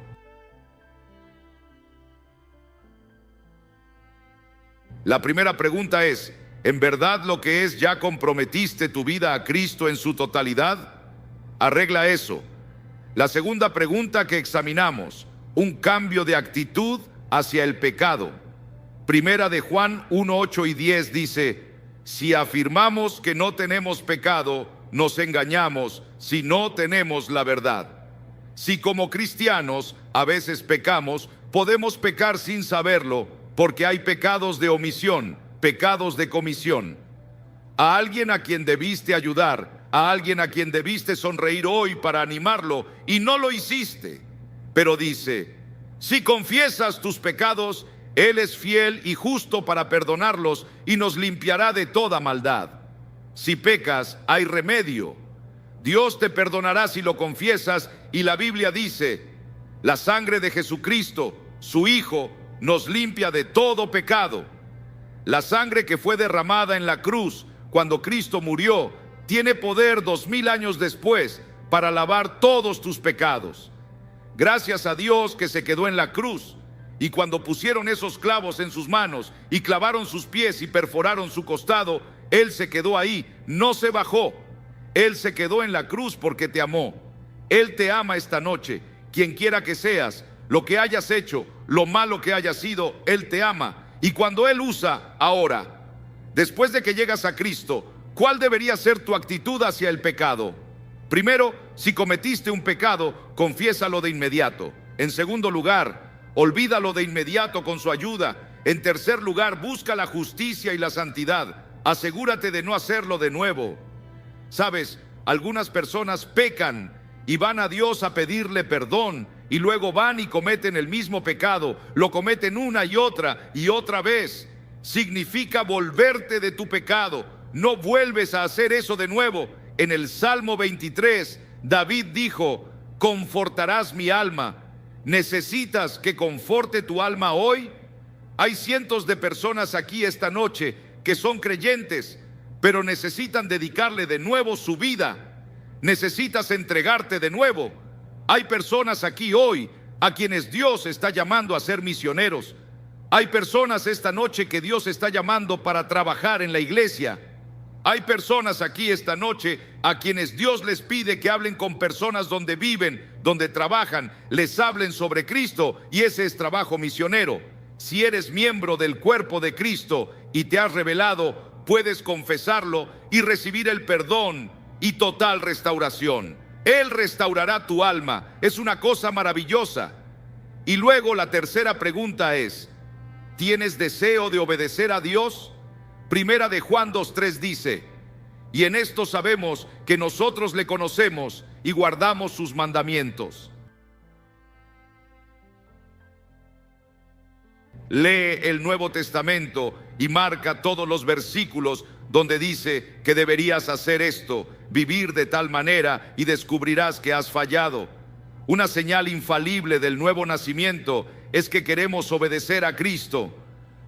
La primera pregunta es: ¿en verdad lo que es ya comprometiste tu vida a Cristo en su totalidad? Arregla eso. La segunda pregunta que examinamos: un cambio de actitud hacia el pecado. Primera de Juan 1, 8 y 10 dice: si afirmamos que no tenemos pecado, nos engañamos si no tenemos la verdad. Si como cristianos a veces pecamos, podemos pecar sin saberlo, porque hay pecados de omisión, pecados de comisión. A alguien a quien debiste ayudar, a alguien a quien debiste sonreír hoy para animarlo, y no lo hiciste. Pero dice: si confiesas tus pecados, Él es fiel y justo para perdonarlos y nos limpiará de toda maldad. Si pecas, hay remedio. Dios te perdonará si lo confiesas, y la Biblia dice: la sangre de Jesucristo, su Hijo, nos limpia de todo pecado. La sangre que fue derramada en la cruz cuando Cristo murió tiene poder 2000 años después para lavar todos tus pecados. Gracias a Dios que se quedó en la cruz, y cuando pusieron esos clavos en sus manos y clavaron sus pies y perforaron su costado, Él se quedó ahí, no se bajó. Él se quedó en la cruz porque te amó. Él te ama esta noche. Quien quiera que seas, lo que hayas hecho, lo malo que hayas sido, Él te ama. Y cuando Él usa ahora, después de que llegas a Cristo, ¿cuál debería ser tu actitud hacia el pecado? Primero, si cometiste un pecado, confiésalo de inmediato. En segundo lugar, olvídalo de inmediato con su ayuda. En tercer lugar, busca la justicia y la santidad. Asegúrate de no hacerlo de nuevo. Sabes, algunas personas pecan y van a Dios a pedirle perdón, y luego van y cometen el mismo pecado. Lo cometen una y otra vez. Significa volverte de tu pecado. No vuelves a hacer eso de nuevo. En el Salmo 23, David dijo: confortarás mi alma. ¿Necesitas que conforte tu alma hoy? Hay cientos de personas aquí esta noche que son creyentes, pero necesitan dedicarle de nuevo su vida. Necesitas entregarte de nuevo. Hay personas aquí hoy a quienes Dios está llamando a ser misioneros. Hay personas esta noche que Dios está llamando para trabajar en la iglesia. Hay personas aquí esta noche a quienes Dios les pide que hablen con personas donde viven, donde trabajan, les hablen sobre Cristo, y ese es trabajo misionero. Si eres miembro del cuerpo de Cristo y te has revelado, puedes confesarlo y recibir el perdón y total restauración. Él restaurará tu alma. Es una cosa maravillosa. Y luego la tercera pregunta es: ¿tienes deseo de obedecer a Dios? Primera de Juan 2:3 dice: y en esto sabemos que nosotros le conocemos y guardamos sus mandamientos. Lee el Nuevo Testamento y marca todos los versículos donde dice que deberías hacer esto, vivir de tal manera, y descubrirás que has fallado. Una señal infalible del nuevo nacimiento es que queremos obedecer a Cristo.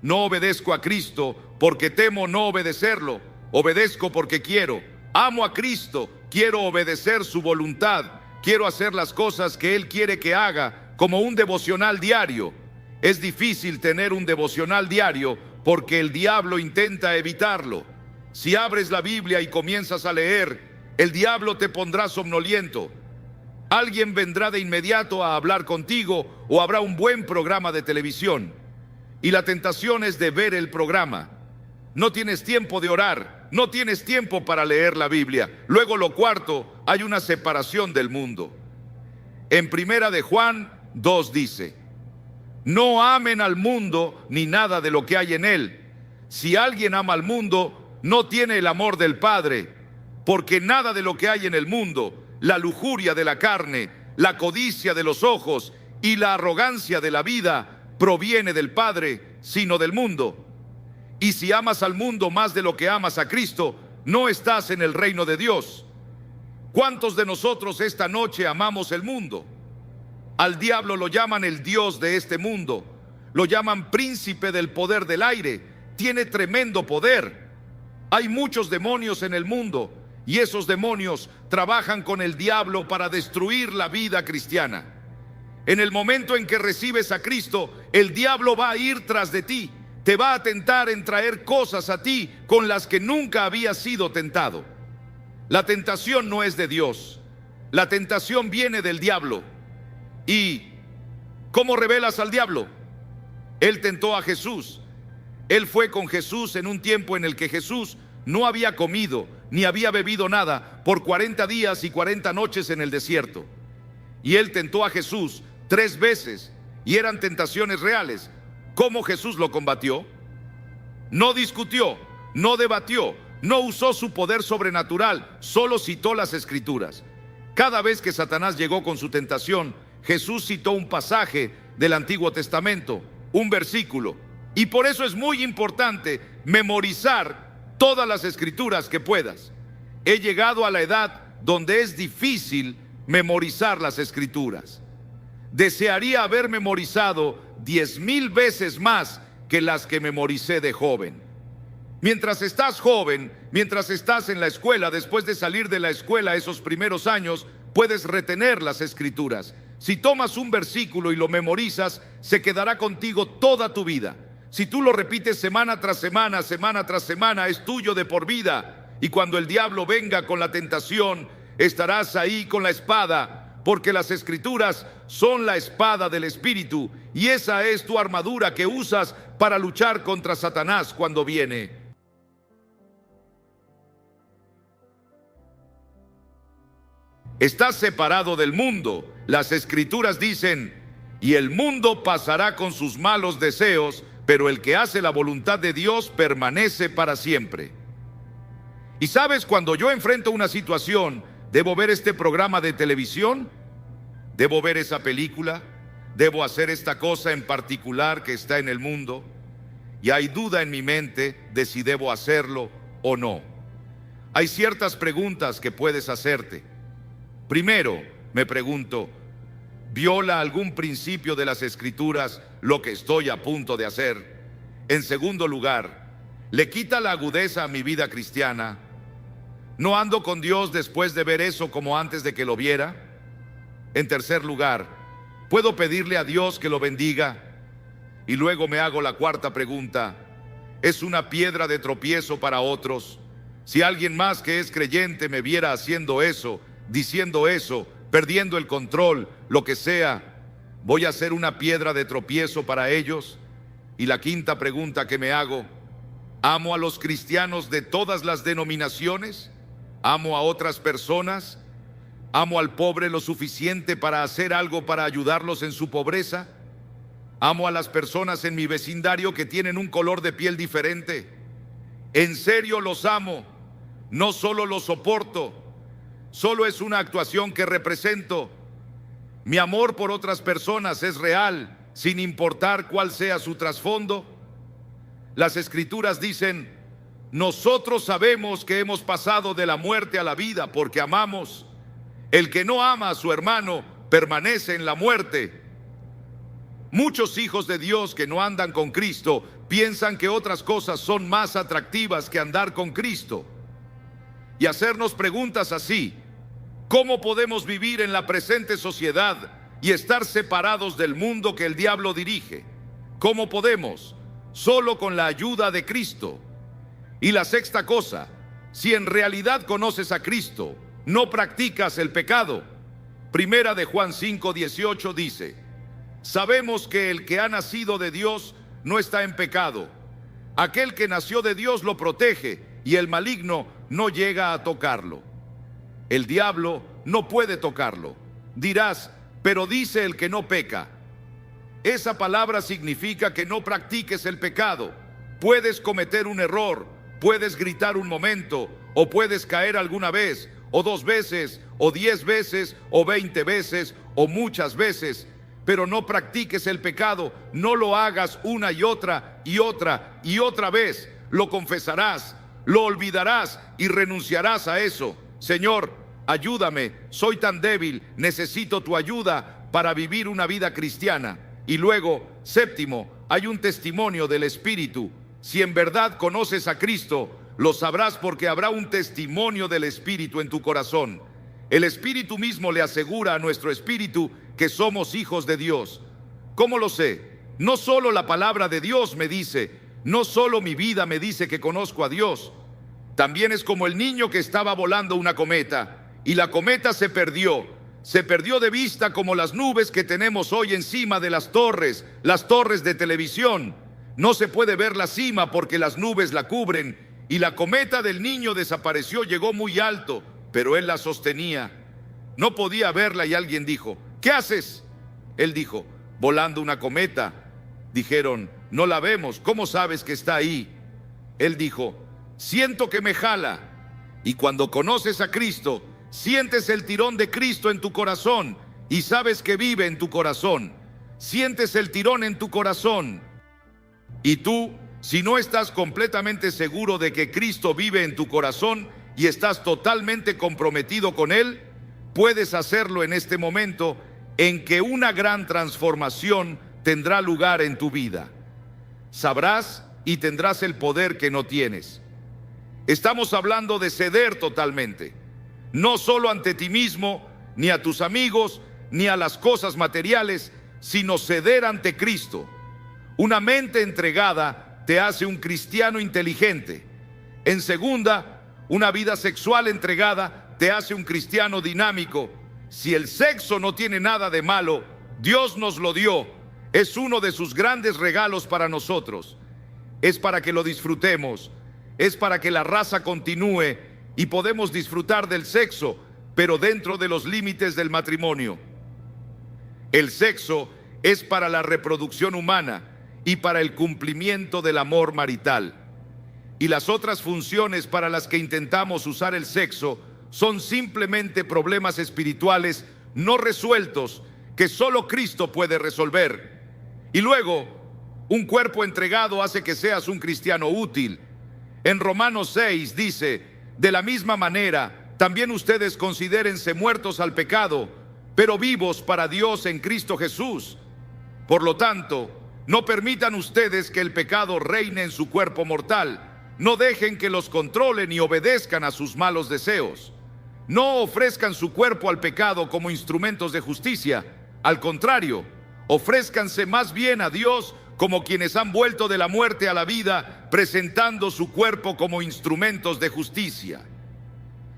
No obedezco a Cristo porque temo no obedecerlo. Obedezco porque quiero. Amo a Cristo, quiero obedecer su voluntad. Quiero hacer las cosas que Él quiere que haga, como un devocional diario. Es difícil tener un devocional diario porque el diablo intenta evitarlo. Si abres la Biblia y comienzas a leer, el diablo te pondrá somnoliento. Alguien vendrá de inmediato a hablar contigo, o habrá un buen programa de televisión, y la tentación es de ver el programa. No tienes tiempo de orar, no tienes tiempo para leer la Biblia. Luego, lo cuarto, hay una separación del mundo. En Primera de Juan 2 dice: no amen al mundo ni nada de lo que hay en él. Si alguien ama al mundo, no tiene el amor del Padre, porque nada de lo que hay en el mundo, la lujuria de la carne, la codicia de los ojos y la arrogancia de la vida, proviene del Padre, sino del mundo. Y si amas al mundo más de lo que amas a Cristo, no estás en el reino de Dios. ¿Cuántos de nosotros esta noche amamos el mundo? Al diablo lo llaman el Dios de este mundo, lo llaman príncipe del poder del aire. Tiene tremendo poder. Hay muchos demonios en el mundo, y esos demonios trabajan con el diablo para destruir la vida cristiana. En el momento en que recibes a Cristo, el diablo va a ir tras de ti. Te va a tentar en traer cosas a ti con las que nunca habías sido tentado. La tentación no es de Dios. La tentación viene del diablo. ¿Y cómo revelas al diablo? Él tentó a Jesús. Él fue con Jesús en un tiempo en el que Jesús no había comido ni había bebido nada por 40 días y 40 noches en el desierto. Y él tentó a Jesús 3 veces y eran tentaciones reales. ¿Cómo Jesús lo combatió? No discutió, no debatió, no usó su poder sobrenatural, solo citó las Escrituras. Cada vez que Satanás llegó con su tentación, Jesús citó un pasaje del Antiguo Testamento, un versículo. Y por eso es muy importante memorizar todas las Escrituras que puedas. He llegado a la edad donde es difícil memorizar las Escrituras. Desearía haber memorizado 10,000 veces más que las que memoricé de joven. Mientras estás joven, mientras estás en la escuela, después de salir de la escuela esos primeros años, puedes retener las Escrituras. Si tomas un versículo y lo memorizas, se quedará contigo toda tu vida. Si tú lo repites semana tras semana, semana tras semana, es tuyo de por vida. Y cuando el diablo venga con la tentación, estarás ahí con la espada, porque las Escrituras son la espada del Espíritu, y esa es tu armadura que usas para luchar contra Satanás cuando viene. Estás separado del mundo. Las Escrituras dicen: y el mundo pasará con sus malos deseos, pero el que hace la voluntad de Dios permanece para siempre. Y sabes, cuando yo enfrento una situación, ¿debo ver este programa de televisión? ¿Debo ver esa película? ¿Debo hacer esta cosa en particular que está en el mundo? Y hay duda en mi mente de si debo hacerlo o no. Hay ciertas preguntas que puedes hacerte. Primero, me pregunto, ¿viola algún principio de las Escrituras lo que estoy a punto de hacer? En segundo lugar, ¿le quita la agudeza a mi vida cristiana? ¿No ando con Dios después de ver eso como antes de que lo viera? En tercer lugar, ¿puedo pedirle a Dios que lo bendiga? Y luego me hago la cuarta pregunta: ¿es una piedra de tropiezo para otros? Si alguien más que es creyente me viera haciendo eso, diciendo eso, perdiendo el control, lo que sea, ¿voy a ser una piedra de tropiezo para ellos? Y la quinta pregunta que me hago: ¿amo a los cristianos de todas las denominaciones? ¿Amo a otras personas? ¿Amo al pobre lo suficiente para hacer algo para ayudarlos en su pobreza? ¿Amo a las personas en mi vecindario que tienen un color de piel diferente? ¿En serio los amo? No solo los soporto, solo es una actuación que represento. Mi amor por otras personas es real, sin importar cuál sea su trasfondo. Las Escrituras dicen: nosotros sabemos que hemos pasado de la muerte a la vida porque amamos. El que no ama a su hermano permanece en la muerte. Muchos hijos de Dios que no andan con Cristo piensan que otras cosas son más atractivas que andar con Cristo. Y hacernos preguntas así: ¿cómo podemos vivir en la presente sociedad y estar separados del mundo que el diablo dirige? ¿Cómo podemos? Solo con la ayuda de Cristo. Y la sexta cosa: si en realidad conoces a Cristo, no practicas el pecado. Primera de Juan 5:18 dice: sabemos que el que ha nacido de Dios no está en pecado. Aquel que nació de Dios lo protege y el maligno no llega a tocarlo. El diablo no puede tocarlo. Dirás: pero dice el que no peca. Esa palabra significa que no practiques el pecado. Puedes cometer un error, puedes gritar un momento, o puedes caer alguna vez, o 2 veces, o 10 veces, o 20 veces, o muchas veces, pero no practiques el pecado. No lo hagas una y otra y otra y otra vez. Lo confesarás, lo olvidarás y renunciarás a eso. Señor, ayúdame, soy tan débil, necesito tu ayuda para vivir una vida cristiana. Y luego, séptimo, hay un testimonio del Espíritu. Si en verdad conoces a Cristo, lo sabrás porque habrá un testimonio del Espíritu en tu corazón. El Espíritu mismo le asegura a nuestro espíritu que somos hijos de Dios. ¿Cómo lo sé? No solo la palabra de Dios me dice, no solo mi vida me dice que conozco a Dios. También es como el niño que estaba volando una cometa y la cometa se perdió de vista como las nubes que tenemos hoy encima de las torres de televisión. No se puede ver la cima porque las nubes la cubren, y la cometa del niño desapareció, llegó muy alto, pero él la sostenía. No podía verla y alguien dijo: ¿qué haces? Él dijo: volando una cometa. Dijeron: no la vemos, ¿cómo sabes que está ahí? Él dijo: siento que me jala. Y cuando conoces a Cristo, sientes el tirón de Cristo en tu corazón y sabes que vive en tu corazón. Sientes el tirón en tu corazón. Y tú, si no estás completamente seguro de que Cristo vive en tu corazón y estás totalmente comprometido con Él, puedes hacerlo en este momento en que una gran transformación tendrá lugar en tu vida. Sabrás y tendrás el poder que no tienes. Estamos hablando de ceder totalmente, no solo ante ti mismo, ni a tus amigos, ni a las cosas materiales, sino ceder ante Cristo. Una mente entregada te hace un cristiano inteligente. En segunda, una vida sexual entregada te hace un cristiano dinámico. Si el sexo no tiene nada de malo, Dios nos lo dio. Es uno de sus grandes regalos para nosotros. Es para que lo disfrutemos. Es para que la raza continúe y podemos disfrutar del sexo, pero dentro de los límites del matrimonio. El sexo es para la reproducción humana y para el cumplimiento del amor marital. Y las otras funciones para las que intentamos usar el sexo son simplemente problemas espirituales no resueltos que solo Cristo puede resolver. Y luego, un cuerpo entregado hace que seas un cristiano útil. En Romanos 6 dice: de la misma manera, también ustedes considérense muertos al pecado, pero vivos para Dios en Cristo Jesús. Por lo tanto, no permitan ustedes que el pecado reine en su cuerpo mortal. No dejen que los controlen y obedezcan a sus malos deseos. No ofrezcan su cuerpo al pecado como instrumentos de justicia. Al contrario, ofrézcanse más bien a Dios como quienes han vuelto de la muerte a la vida, presentando su cuerpo como instrumentos de justicia.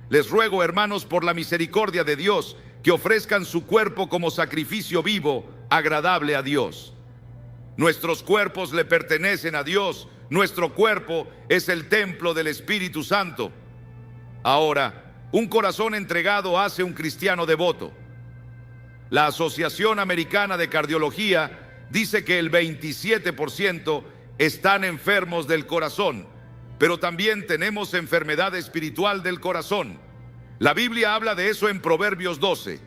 Les ruego, hermanos, por la misericordia de Dios, que ofrezcan su cuerpo como sacrificio vivo, agradable a Dios. Nuestros cuerpos le pertenecen a Dios. Nuestro cuerpo es el templo del Espíritu Santo. Ahora, un corazón entregado hace un cristiano devoto. La Asociación Americana de Cardiología dice que el 27% están enfermos del corazón, pero también tenemos enfermedad espiritual del corazón. La Biblia habla de eso en Proverbios 12.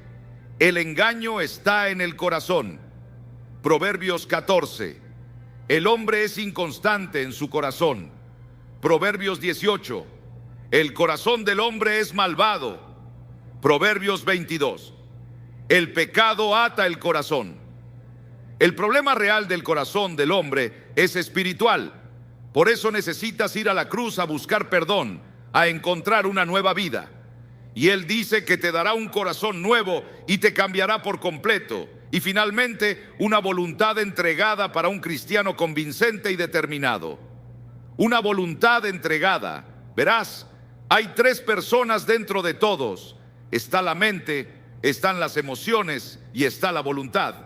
El engaño está en el corazón. Proverbios 14. El hombre es inconstante en su corazón. Proverbios 18. El corazón del hombre es malvado. Proverbios 22. El pecado ata el corazón. El problema real del corazón del hombre es espiritual. Por eso necesitas ir a la cruz a buscar perdón, a encontrar una nueva vida. Y Él dice que te dará un corazón nuevo y te cambiará por completo. Y finalmente, una voluntad entregada para un cristiano convincente y determinado. Una voluntad entregada. Verás, hay tres personas dentro de todos. Está la mente, están las emociones y está la voluntad.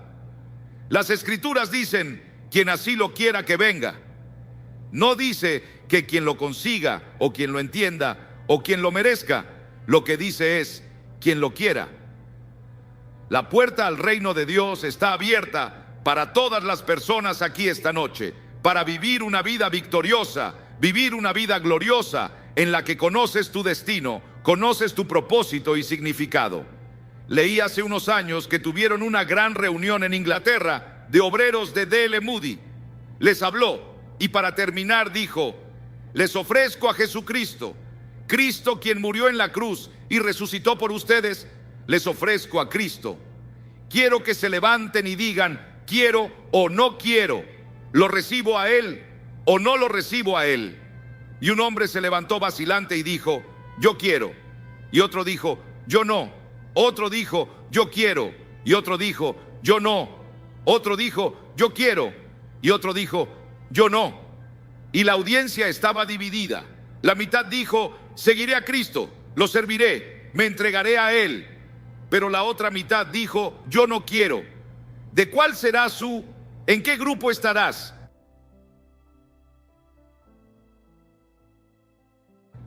Las Escrituras dicen: quien así lo quiera que venga. No dice que quien lo consiga o quien lo entienda o quien lo merezca. Lo que dice es: quien lo quiera. La puerta al reino de Dios está abierta para todas las personas aquí esta noche, para vivir una vida victoriosa, vivir una vida gloriosa en la que conoces tu destino, conoces tu propósito y significado. Leí hace unos años que tuvieron una gran reunión en Inglaterra de obreros de D.L. Moody. Les habló y para terminar dijo: les ofrezco a Jesucristo, Cristo quien murió en la cruz y resucitó por ustedes. Les ofrezco a Cristo. Quiero que se levanten y digan: quiero o no quiero, lo recibo a Él o no lo recibo a Él. Y un hombre se levantó vacilante y dijo: yo quiero. Y otro dijo: yo no. Otro dijo: yo quiero. Y otro dijo: yo no. Otro dijo: yo quiero. Y otro dijo: yo no. Y la audiencia estaba dividida. La mitad dijo: seguiré a Cristo, lo serviré, me entregaré a Él. Pero la otra mitad dijo: yo no quiero. ¿De cuál será en qué grupo estarás?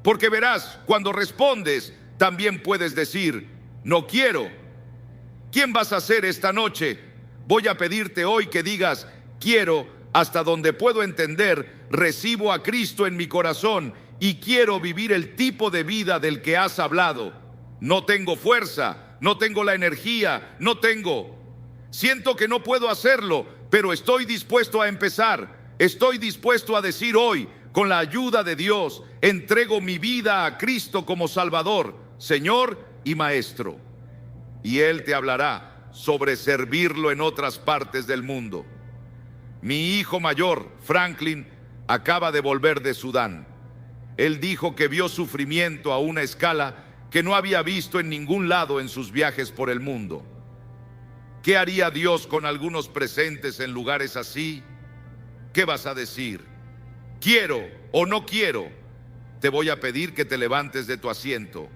porque verás, cuando respondes, también puedes decir, no quiero. ¿Quién vas a ser esta noche? Voy a pedirte hoy que digas, quiero, hasta donde puedo entender, recibo a Cristo en mi corazón y quiero vivir el tipo de vida del que has hablado. No tengo fuerza, no tengo la energía, siento que no puedo hacerlo, pero estoy dispuesto a empezar. Estoy dispuesto a decir hoy, con la ayuda de Dios, entrego mi vida a Cristo como Salvador, Señor y Maestro. Y Él te hablará sobre servirlo en otras partes del mundo. Mi hijo mayor, Franklin, acaba de volver de Sudán. Él dijo que vio sufrimiento a una escala que no había visto en ningún lado en sus viajes por el mundo. ¿Qué haría Dios con algunos presentes en lugares así? ¿Qué vas a decir? ¿Quiero o no quiero? Te voy a pedir que te levantes de tu asiento.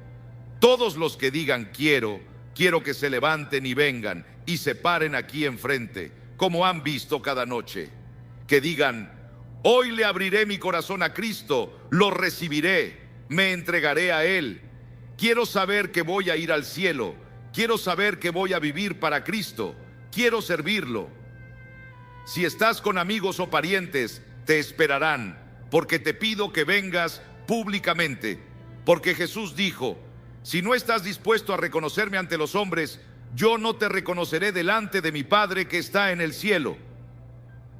Todos los que digan quiero que se levanten y vengan y se paren aquí enfrente, como han visto cada noche. Que digan, hoy le abriré mi corazón a Cristo, lo recibiré, me entregaré a Él. Quiero saber que voy a ir al cielo. Quiero saber que voy a vivir para Cristo. Quiero servirlo. Si estás con amigos o parientes, te esperarán, porque te pido que vengas públicamente. Porque Jesús dijo, si no estás dispuesto a reconocerme ante los hombres, yo no te reconoceré delante de mi Padre que está en el cielo.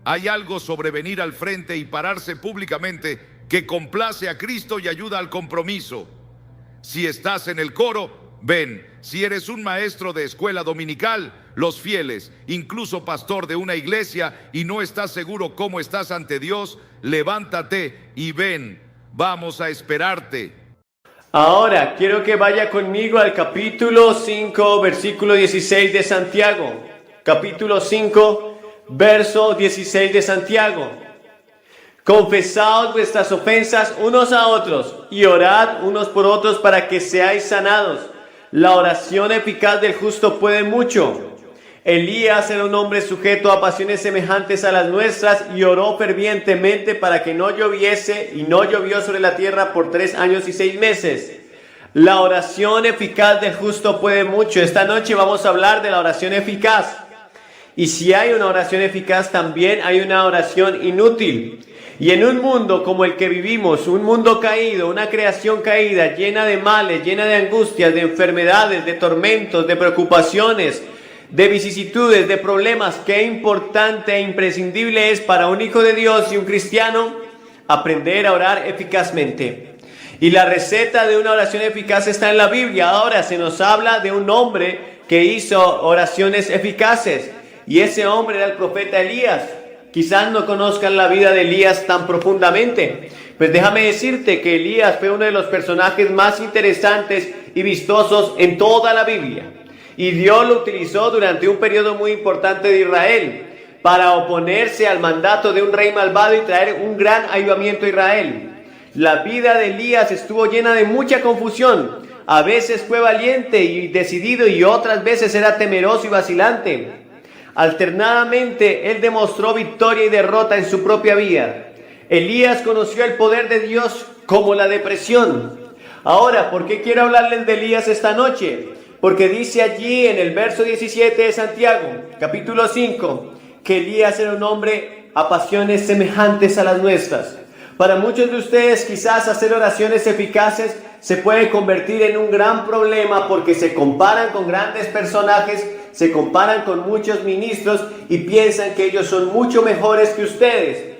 Hay algo sobre venir al frente y pararse públicamente que complace a Cristo y ayuda al compromiso. Si estás en el coro, ven. Si eres un maestro de escuela dominical, los fieles, incluso pastor de una iglesia y no estás seguro cómo estás ante Dios, levántate y ven. Vamos a esperarte. Ahora quiero que vaya conmigo al capítulo 5, versículo 16 de Santiago. Capítulo 5, verso 16 de Santiago. Confesaos vuestras ofensas unos a otros y orad unos por otros para que seáis sanados. La oración eficaz del justo puede mucho. Elías era un hombre sujeto a pasiones semejantes a las nuestras y oró fervientemente para que no lloviese, y no llovió sobre la tierra por 3 años y 6 meses. La oración eficaz del justo puede mucho. Esta noche vamos a hablar de la oración eficaz. Y si hay una oración eficaz, también hay una oración inútil. Y en un mundo como el que vivimos, un mundo caído, una creación caída, llena de males, llena de angustias, de enfermedades, de tormentos, de preocupaciones, de vicisitudes, de problemas, qué importante e imprescindible es para un hijo de Dios y un cristiano aprender a orar eficazmente. Y la receta de una oración eficaz está en la Biblia. Ahora se nos habla de un hombre que hizo oraciones eficaces, y ese hombre era el profeta Elías. Quizás no conozcan la vida de Elías tan profundamente, pues déjame decirte que Elías fue uno de los personajes más interesantes y vistosos en toda la Biblia. Y Dios lo utilizó durante un periodo muy importante de Israel para oponerse al mandato de un rey malvado y traer un gran avivamiento a Israel. La vida de Elías estuvo llena de mucha confusión. A veces fue valiente y decidido y otras veces era temeroso y vacilante. Alternadamente, él demostró victoria y derrota en su propia vida. Elías conoció el poder de Dios como la depresión. Ahora, ¿por qué quiero hablarles de Elías esta noche? Porque dice allí en el verso 17 de Santiago, capítulo 5, que Elías era un hombre a pasiones semejantes a las nuestras. Para muchos de ustedes, quizás hacer oraciones eficaces se puede convertir en un gran problema porque se comparan con grandes personajes, se comparan con muchos ministros y piensan que ellos son mucho mejores que ustedes.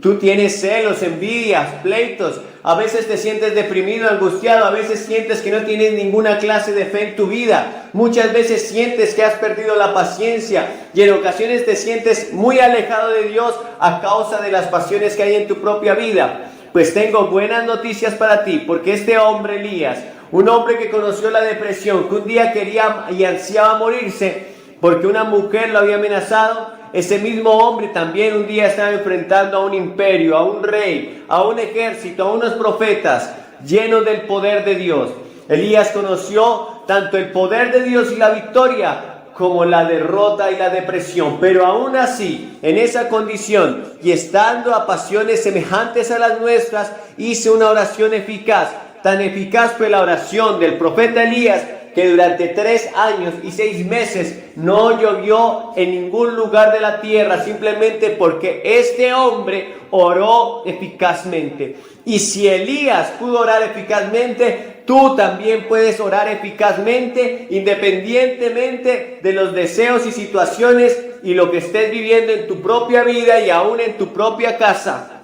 Tú tienes celos, envidias, pleitos, a veces te sientes deprimido, angustiado, a veces sientes que no tienes ninguna clase de fe en tu vida, muchas veces sientes que has perdido la paciencia y en ocasiones te sientes muy alejado de Dios a causa de las pasiones que hay en tu propia vida. Pues tengo buenas noticias para ti, porque este hombre Elías, un hombre que conoció la depresión, que un día quería y ansiaba morirse porque una mujer lo había amenazado, ese mismo hombre también un día estaba enfrentando a un imperio, a un rey, a un ejército, a unos profetas llenos del poder de Dios. Elías conoció tanto el poder de Dios y la victoria como la derrota y la depresión, pero aún así, en esa condición y estando a pasiones semejantes a las nuestras, hizo una oración eficaz. tan eficaz fue la oración del profeta Elías, que durante 3 años y 6 meses no llovió en ningún lugar de la tierra, simplemente porque este hombre oró eficazmente. Y si Elías pudo orar eficazmente, tú también puedes orar eficazmente, independientemente de los deseos y situaciones y lo que estés viviendo en tu propia vida y aún en tu propia casa.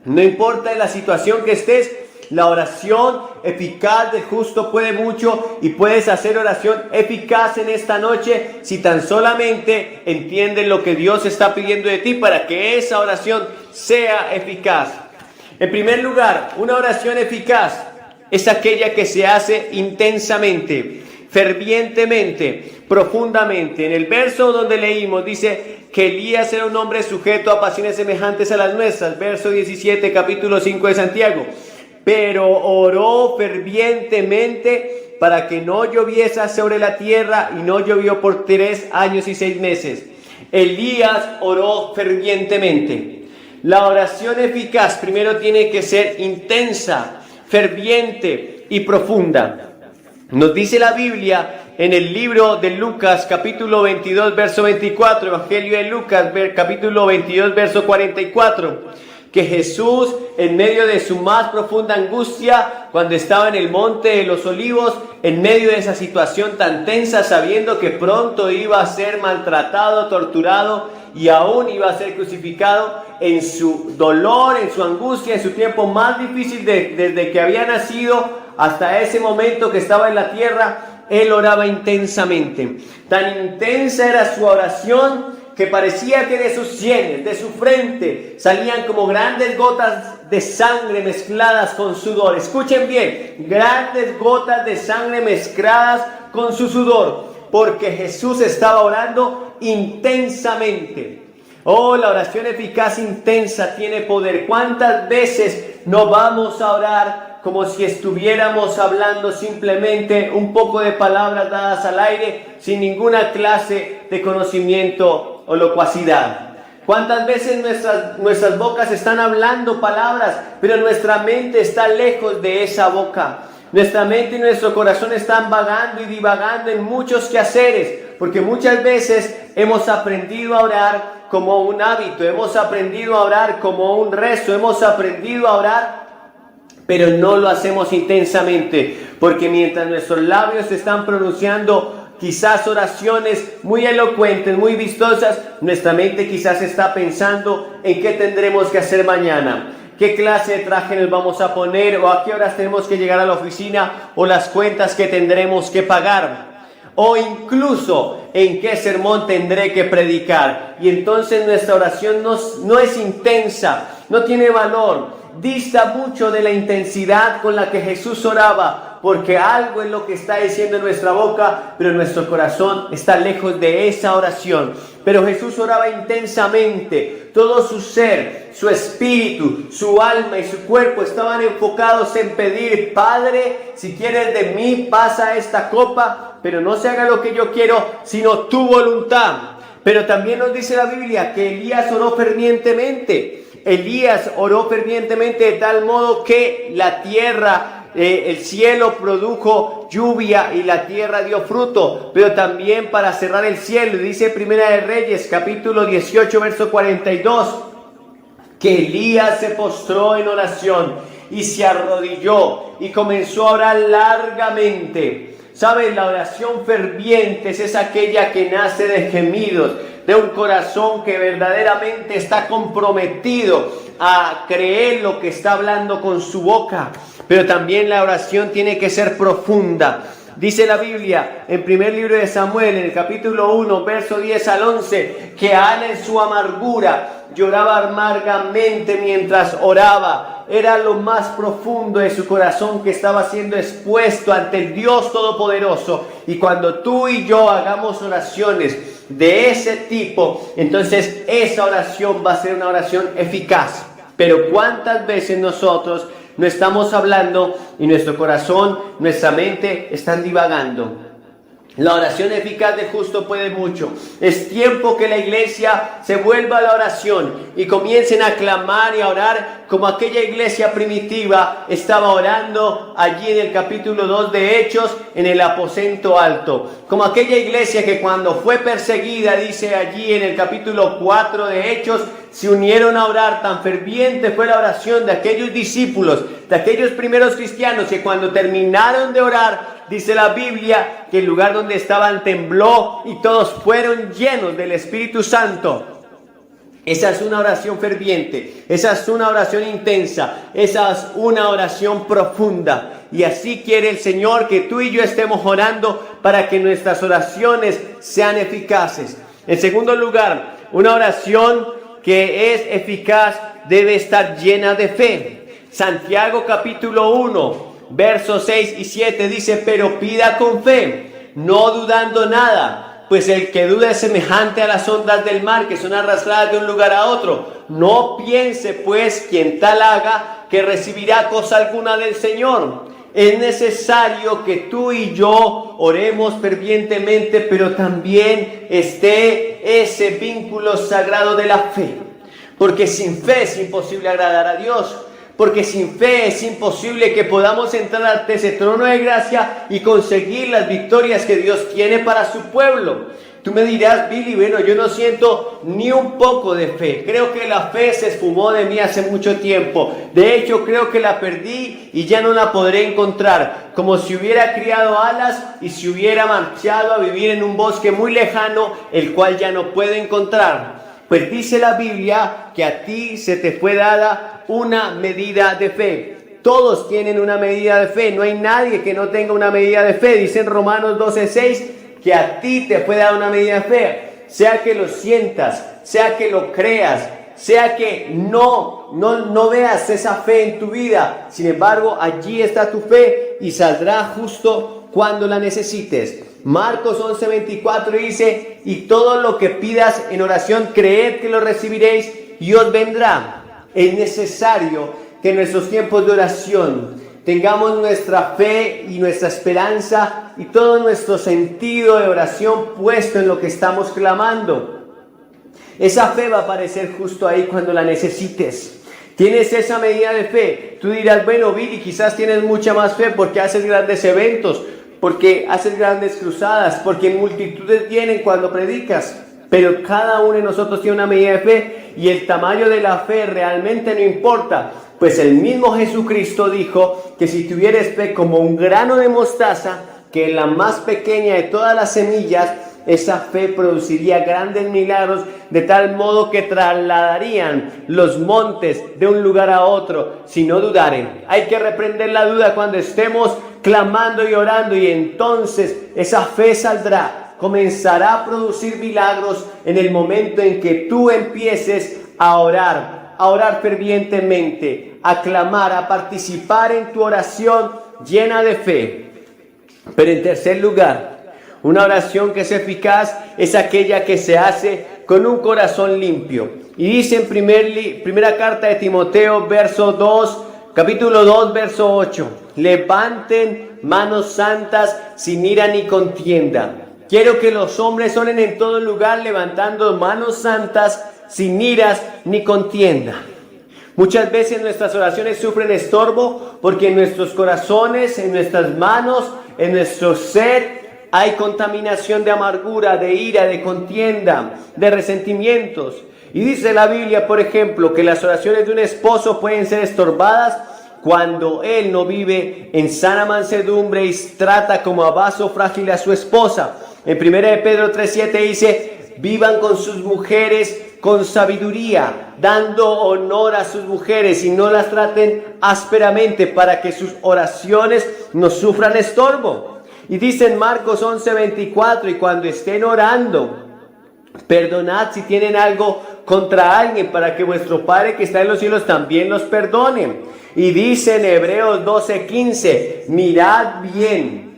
No importa la situación que estés, la oración eficaz del justo puede mucho, y puedes hacer oración eficaz en esta noche si tan solamente entiendes lo que Dios está pidiendo de ti para que esa oración sea eficaz. En primer lugar, una oración eficaz es aquella que se hace intensamente, fervientemente, profundamente. En el verso donde leímos dice que Elías era un hombre sujeto a pasiones semejantes a las nuestras. Verso 17, capítulo 5 de Santiago. Pero oró fervientemente para que no lloviese sobre la tierra, y no llovió por 3 años y 6 meses. Elías oró fervientemente. La oración eficaz primero tiene que ser intensa, ferviente y profunda. Nos dice la Biblia en el libro de Lucas, capítulo 22, verso 24, Evangelio de Lucas, capítulo 22, verso 44, que Jesús, en medio de su más profunda angustia, cuando estaba en el monte de los olivos, en medio de esa situación tan tensa, sabiendo que pronto iba a ser maltratado, torturado y aún iba a ser crucificado, en su dolor, en su angustia, en su tiempo más difícil desde que había nacido hasta ese momento que estaba en la tierra, él oraba intensamente. Tan intensa era su oración que parecía que de sus sienes, de su frente, salían como grandes gotas de sangre mezcladas con sudor. Escuchen bien, grandes gotas de sangre mezcladas con su sudor, porque Jesús estaba orando intensamente. Oh, la oración eficaz intensa tiene poder. ¿Cuántas veces no vamos a orar como si estuviéramos hablando simplemente un poco de palabras dadas al aire, sin ninguna clase de conocimiento o locuacidad? ¿Cuántas veces nuestras bocas están hablando palabras, pero nuestra mente está lejos de esa boca? Nuestra mente y nuestro corazón están vagando y divagando en muchos quehaceres, porque muchas veces hemos aprendido a orar como un hábito, hemos aprendido a orar como un rezo, hemos aprendido a orar, pero no lo hacemos intensamente, porque mientras nuestros labios están pronunciando quizás oraciones muy elocuentes, muy vistosas, nuestra mente quizás está pensando en qué tendremos que hacer mañana, qué clase de traje nos vamos a poner, o a qué horas tenemos que llegar a la oficina, o las cuentas que tendremos que pagar, o incluso en qué sermón tendré que predicar. Y entonces nuestra oración no es intensa, no tiene valor, dista mucho de la intensidad con la que Jesús oraba, porque algo es lo que está diciendo en nuestra boca, pero nuestro corazón está lejos de esa oración. Pero Jesús oraba intensamente, todo su ser, su espíritu, su alma y su cuerpo estaban enfocados en pedir: Padre, si quieres de mí, pasa esta copa, pero no se haga lo que yo quiero, sino tu voluntad. Pero también nos dice la Biblia que Elías oró fervientemente. Elías oró fervientemente de tal modo que la tierra, el cielo produjo lluvia y la tierra dio fruto. Pero también, para cerrar el cielo, dice Primera de Reyes, capítulo 18, verso 42, que Elías se postró en oración y se arrodilló y comenzó a orar largamente. ¿Sabes? La oración ferviente es aquella que nace de gemidos, de un corazón que verdaderamente está comprometido a creer lo que está hablando con su boca. Pero también la oración tiene que ser profunda. Dice la Biblia en primer libro de Samuel, en el capítulo 1, verso 10 al 11, que Ana en su amargura lloraba amargamente mientras oraba. Era lo más profundo de su corazón que estaba siendo expuesto ante el Dios Todopoderoso. Y cuando tú y yo hagamos oraciones de ese tipo, entonces esa oración va a ser una oración eficaz. Pero ¿cuántas veces nosotros no estamos hablando y nuestro corazón, nuestra mente están divagando? La oración eficaz del justo puede mucho. Es tiempo que la iglesia se vuelva a la oración y comiencen a clamar y a orar como aquella iglesia primitiva estaba orando allí en el capítulo 2 de Hechos, en el aposento alto. Como aquella iglesia que cuando fue perseguida, dice allí en el capítulo 4 de Hechos, se unieron a orar. Tan ferviente fue la oración de aquellos discípulos, de aquellos primeros cristianos, que cuando terminaron de orar, dice la Biblia que el lugar donde estaban tembló y todos fueron llenos del Espíritu Santo. Esa es una oración ferviente, esa es una oración intensa, esa es una oración profunda. Y así quiere el Señor que tú y yo estemos orando para que nuestras oraciones sean eficaces. En segundo lugar, una oración que es eficaz debe estar llena de fe. Santiago capítulo 1. Versos 6 y 7 dice: pero pida con fe, no dudando nada, pues el que duda es semejante a las ondas del mar, que son arrastradas de un lugar a otro. No piense pues quien tal haga que recibirá cosa alguna del Señor. Es necesario que tú y yo oremos fervientemente, pero también esté ese vínculo sagrado de la fe, porque sin fe es imposible agradar a Dios. Porque sin fe es imposible que podamos entrar ante ese trono de gracia y conseguir las victorias que Dios tiene para su pueblo. Tú me dirás: Billy, bueno, yo no siento ni un poco de fe. Creo que la fe se esfumó de mí hace mucho tiempo. De hecho, creo que la perdí y ya no la podré encontrar. Como si hubiera criado alas y se hubiera marchado a vivir en un bosque muy lejano, el cual ya no puedo encontrar. Pues dice la Biblia que a ti se te fue dada una medida de fe. Todos tienen una medida de fe. No hay nadie que no tenga una medida de fe. Dice en Romanos 12:6 que a ti te fue dada una medida de fe. Sea que lo sientas, sea que lo creas, sea que no veas esa fe en tu vida. Sin embargo, allí está tu fe y saldrá justo cuando la necesites. Marcos 11:24 dice: y todo lo que pidas en oración, creed que lo recibiréis y os vendrá. Es necesario que en nuestros tiempos de oración tengamos nuestra fe y nuestra esperanza y todo nuestro sentido de oración puesto en lo que estamos clamando. Esa fe va a aparecer justo ahí cuando la necesites. Tienes esa medida de fe. Tú dirás: bueno, Billy, quizás tienes mucha más fe porque haces grandes eventos, porque haces grandes cruzadas, porque multitudes vienen cuando predicas. Pero cada uno de nosotros tiene una medida de fe, y el tamaño de la fe realmente no importa, pues el mismo Jesucristo dijo que si tuvieras fe como un grano de mostaza, que es la más pequeña de todas las semillas, esa fe produciría grandes milagros, de tal modo que trasladarían los montes de un lugar a otro si no dudaren. Hay que reprender la duda cuando estemos clamando y orando, y entonces esa fe saldrá, comenzará a producir milagros en el momento en que tú empieces a orar fervientemente, a clamar, a participar en tu oración llena de fe. Pero en tercer lugar, una oración que es eficaz es aquella que se hace con un corazón limpio. Y dice en primera carta de Timoteo, capítulo 2, verso 8: levanten manos santas sin ira ni contienda. Quiero que los hombres oren en todo lugar levantando manos santas sin iras ni contienda. Muchas veces nuestras oraciones sufren estorbo porque en nuestros corazones, en nuestras manos, en nuestro ser hay contaminación de amargura, de ira, de contienda, de resentimientos. Y dice la Biblia, por ejemplo, que las oraciones de un esposo pueden ser estorbadas cuando él no vive en sana mansedumbre y trata como a vaso frágil a su esposa. En 1 Pedro 3:7 dice: vivan con sus mujeres con sabiduría, dando honor a sus mujeres, y no las traten ásperamente, para que sus oraciones no sufran estorbo. Y dice en Marcos 11:24: y cuando estén orando, perdonad si tienen algo contra alguien, para que vuestro Padre que está en los cielos también los perdone. Y dice en Hebreos 12:15: mirad bien,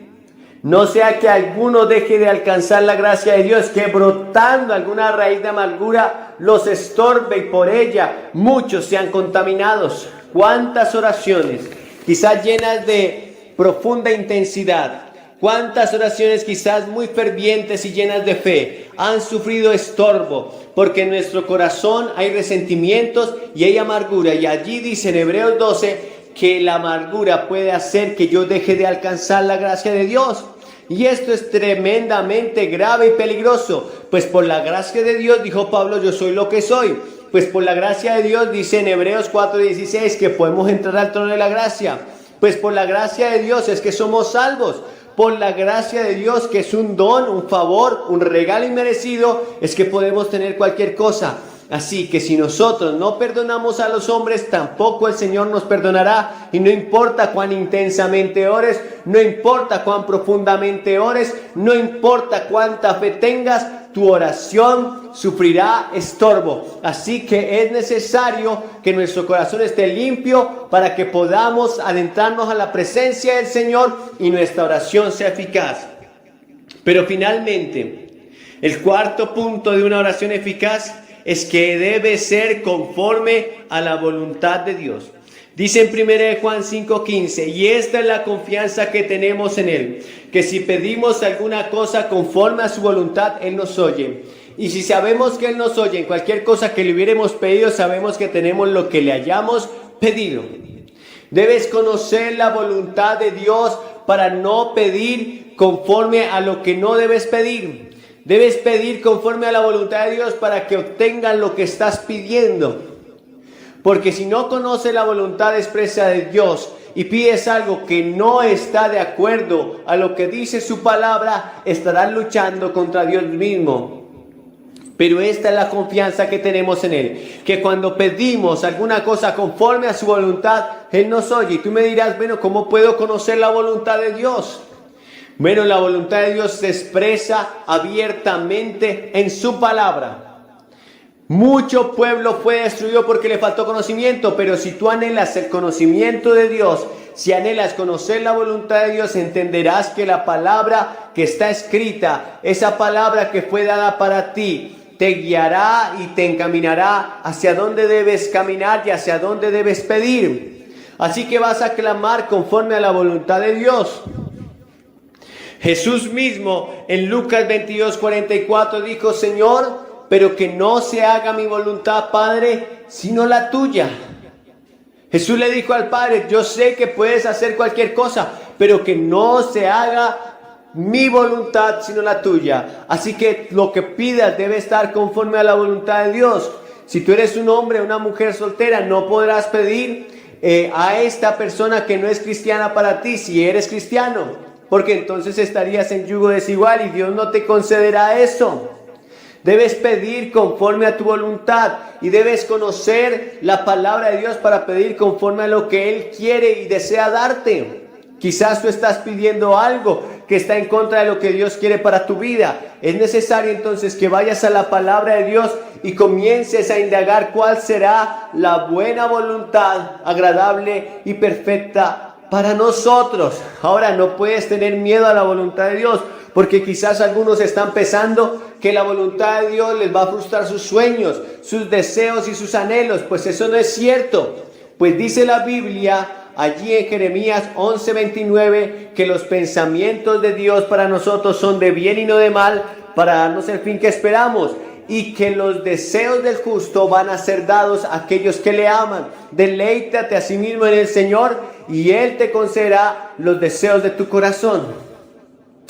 no sea que alguno deje de alcanzar la gracia de Dios, que brotando alguna raíz de amargura los estorbe, y por ella muchos sean contaminados. ¿Cuántas oraciones, quizás llenas de profunda intensidad, ¿Cuántas oraciones quizás muy fervientes y llenas de fe han sufrido estorbo? Porque en nuestro corazón hay resentimientos y hay amargura. Y allí dice en Hebreos 12 que la amargura puede hacer que yo deje de alcanzar la gracia de Dios. Y esto es tremendamente grave y peligroso. Pues por la gracia de Dios, dijo Pablo, yo soy lo que soy. Pues por la gracia de Dios, dice en Hebreos 4:16, que podemos entrar al trono de la gracia. Pues por la gracia de Dios es que somos salvos. Por la gracia de Dios, que es un don, un favor, un regalo inmerecido, es que podemos tener cualquier cosa. Así que si nosotros no perdonamos a los hombres, tampoco el Señor nos perdonará. Y no importa cuán intensamente ores, no importa cuán profundamente ores, no importa cuánta fe tengas, tu oración sufrirá estorbo. Así que es necesario que nuestro corazón esté limpio para que podamos adentrarnos a la presencia del Señor y nuestra oración sea eficaz. Pero finalmente, el cuarto punto de una oración eficaz es que debe ser conforme a la voluntad de Dios. Dice en 1 Juan 5:15, y esta es la confianza que tenemos en Él, que si pedimos alguna cosa conforme a su voluntad, Él nos oye. Y si sabemos que Él nos oye en cualquier cosa que le hubiéramos pedido, sabemos que tenemos lo que le hayamos pedido. Debes conocer la voluntad de Dios para no pedir conforme a lo que no debes pedir. Debes pedir conforme a la voluntad de Dios para que obtengas lo que estás pidiendo. Porque si no conoces la voluntad expresa de Dios y pides algo que no está de acuerdo a lo que dice su palabra, estarás luchando contra Dios mismo. Pero esta es la confianza que tenemos en Él, que cuando pedimos alguna cosa conforme a su voluntad, Él nos oye. Y tú me dirás, bueno, ¿cómo puedo conocer la voluntad de Dios? Bueno, la voluntad de Dios se expresa abiertamente en su palabra. Mucho pueblo fue destruido porque le faltó conocimiento, pero si tú anhelas el conocimiento de Dios, si anhelas conocer la voluntad de Dios, entenderás que la palabra que está escrita, esa palabra que fue dada para ti, te guiará y te encaminará hacia dónde debes caminar y hacia dónde debes pedir. Así que vas a clamar conforme a la voluntad de Dios. Jesús mismo en Lucas 22:44 dijo, Señor, pero que no se haga mi voluntad, Padre, sino la tuya. Jesús le dijo al Padre, yo sé que puedes hacer cualquier cosa, pero que no se haga mi voluntad, sino la tuya. Así que lo que pidas debe estar conforme a la voluntad de Dios. Si tú eres un hombre o una mujer soltera, no podrás pedir a esta persona que no es cristiana para ti, si eres cristiano, porque entonces estarías en yugo desigual y Dios no te concederá eso. Debes pedir conforme a tu voluntad y debes conocer la palabra de Dios para pedir conforme a lo que Él quiere y desea darte. Quizás tú estás pidiendo algo que está en contra de lo que Dios quiere para tu vida. Es necesario entonces que vayas a la palabra de Dios y comiences a indagar cuál será la buena voluntad, agradable y perfecta para nosotros. Ahora, no puedes tener miedo a la voluntad de Dios, porque quizás algunos están pensando que la voluntad de Dios les va a frustrar sus sueños, sus deseos y sus anhelos. Pues eso no es cierto. Pues dice la Biblia allí en Jeremías 11:29 que los pensamientos de Dios para nosotros son de bien y no de mal, para darnos el fin que esperamos. Y que los deseos del justo van a ser dados a aquellos que le aman. Deleítate a sí mismo en el Señor y Él te concederá los deseos de tu corazón.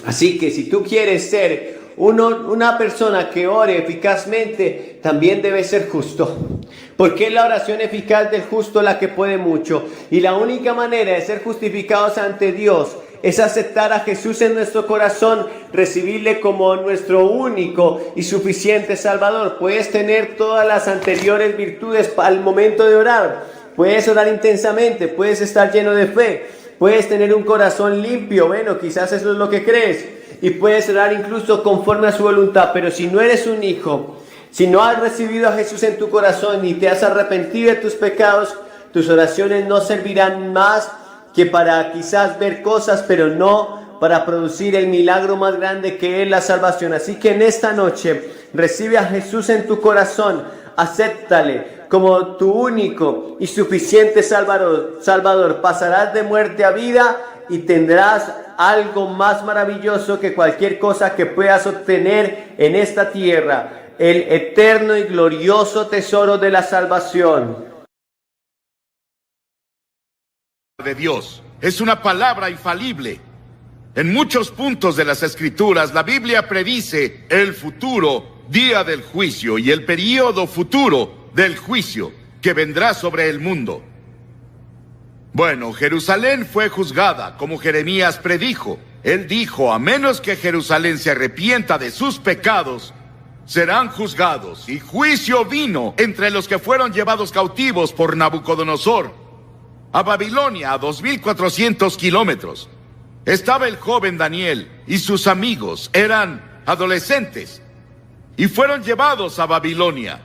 Así que si tú quieres ser una persona que ore eficazmente, también debe ser justo. Porque es la oración eficaz del justo la que puede mucho. Y la única manera de ser justificados ante Dios es aceptar a Jesús en nuestro corazón, recibirle como nuestro único y suficiente Salvador. Puedes tener todas las anteriores virtudes al momento de orar. Puedes orar intensamente, puedes estar lleno de fe, puedes tener un corazón limpio, bueno, quizás eso es lo que crees, y puedes orar incluso conforme a su voluntad. Pero si no eres un hijo, si no has recibido a Jesús en tu corazón y te has arrepentido de tus pecados, tus oraciones no servirán más que para quizás ver cosas, pero no para producir el milagro más grande que es la salvación. Así que en esta noche recibe a Jesús en tu corazón, acéptale como tu único y suficiente Salvador. Pasarás de muerte a vida y tendrás algo más maravilloso que cualquier cosa que puedas obtener en esta tierra, el eterno y glorioso tesoro de la salvación. De Dios es una palabra infalible. En muchos puntos de las Escrituras, la Biblia predice el futuro día del juicio y el período futuro del juicio que vendrá sobre el mundo. Bueno, Jerusalén fue juzgada, como Jeremías predijo. Él dijo, a menos que Jerusalén se arrepienta de sus pecados, serán juzgados. Y juicio vino entre los que fueron llevados cautivos por Nabucodonosor a Babilonia, a 2.400 kilómetros. Estaba el joven Daniel y sus amigos, eran adolescentes, y fueron llevados a Babilonia.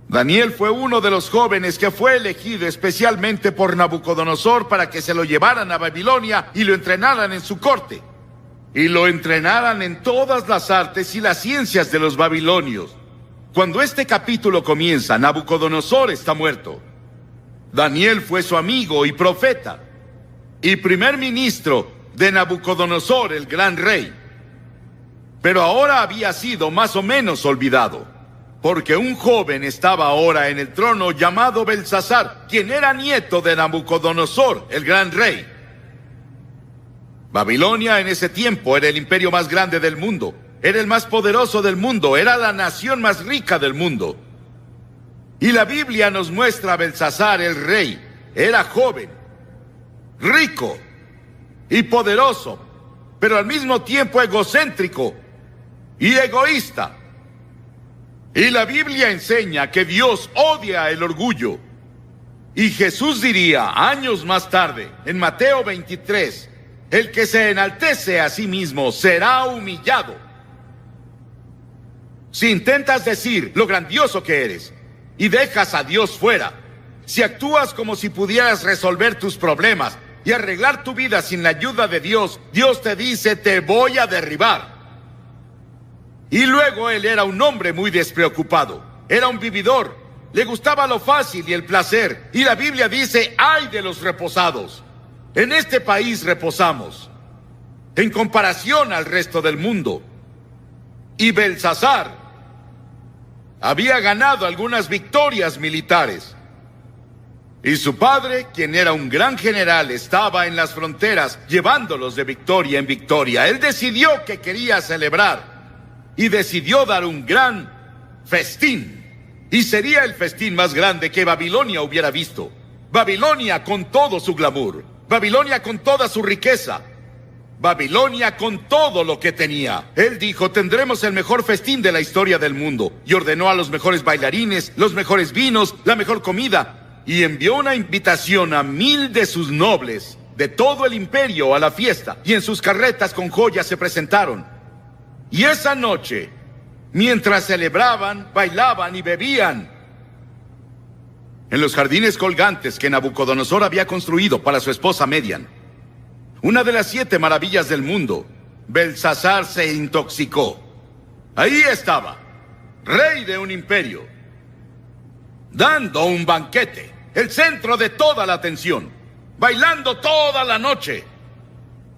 Daniel fue uno de los jóvenes que fue elegido especialmente por Nabucodonosor para que se lo llevaran a Babilonia y lo entrenaran en su corte. Y lo entrenaran en todas las artes y las ciencias de los babilonios. Cuando este capítulo comienza, Nabucodonosor está muerto. Daniel fue su amigo y profeta, y primer ministro de Nabucodonosor, el gran rey. Pero ahora había sido más o menos olvidado, porque un joven estaba ahora en el trono llamado Belsasar, quien era nieto de Nabucodonosor, el gran rey. Babilonia en ese tiempo era el imperio más grande del mundo, era el más poderoso del mundo, era la nación más rica del mundo. Y la Biblia nos muestra a Belsasar, el rey, era joven, rico y poderoso, pero al mismo tiempo egocéntrico y egoísta. Y la Biblia enseña que Dios odia el orgullo. Y Jesús diría años más tarde, en Mateo 23, el que se enaltece a sí mismo será humillado. Si intentas decir lo grandioso que eres y dejas a Dios fuera, si actúas como si pudieras resolver tus problemas y arreglar tu vida sin la ayuda de Dios, Dios te dice, te voy a derribar. Y luego él era un hombre muy despreocupado, era un vividor, le gustaba lo fácil y el placer, y la Biblia dice, ¡ay de los reposados! En este país reposamos, en comparación al resto del mundo. Y Belsasar había ganado algunas victorias militares. Y su padre, quien era un gran general, estaba en las fronteras llevándolos de victoria en victoria. Él decidió que quería celebrar y decidió dar un gran festín. Y sería el festín más grande que Babilonia hubiera visto. Babilonia con todo su glamour, Babilonia con toda su riqueza, Babilonia con todo lo que tenía. Él dijo, tendremos el mejor festín de la historia del mundo. Y ordenó a los mejores bailarines, los mejores vinos, la mejor comida. Y envió una invitación a 1000 de sus nobles, de todo el imperio, a la fiesta. Y en sus carretas con joyas se presentaron. Y esa noche, mientras celebraban, bailaban y bebían, en los jardines colgantes que Nabucodonosor había construido para su esposa Median, una de las 7 maravillas del mundo, Belsasar se intoxicó. Ahí estaba, rey de un imperio, dando un banquete, el centro de toda la atención, bailando toda la noche.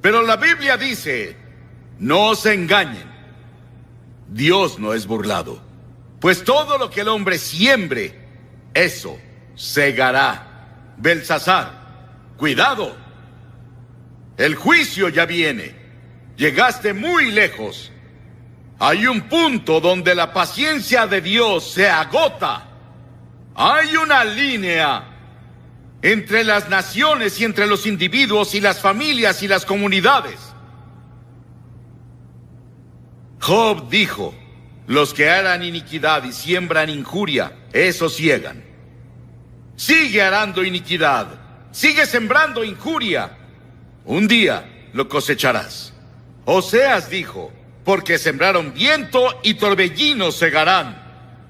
Pero la Biblia dice, no se engañen, Dios no es burlado, pues todo lo que el hombre siembre, eso segará. Belsasar, cuidado, el juicio ya viene, llegaste muy lejos. Hay un punto donde la paciencia de Dios se agota. Hay una línea entre las naciones y entre los individuos y las familias y las comunidades. Job dijo, los que harán iniquidad y siembran injuria, esos ciegan. Sigue arando iniquidad, sigue sembrando injuria. Un día lo cosecharás. Oseas dijo, porque sembraron viento y torbellinos segarán.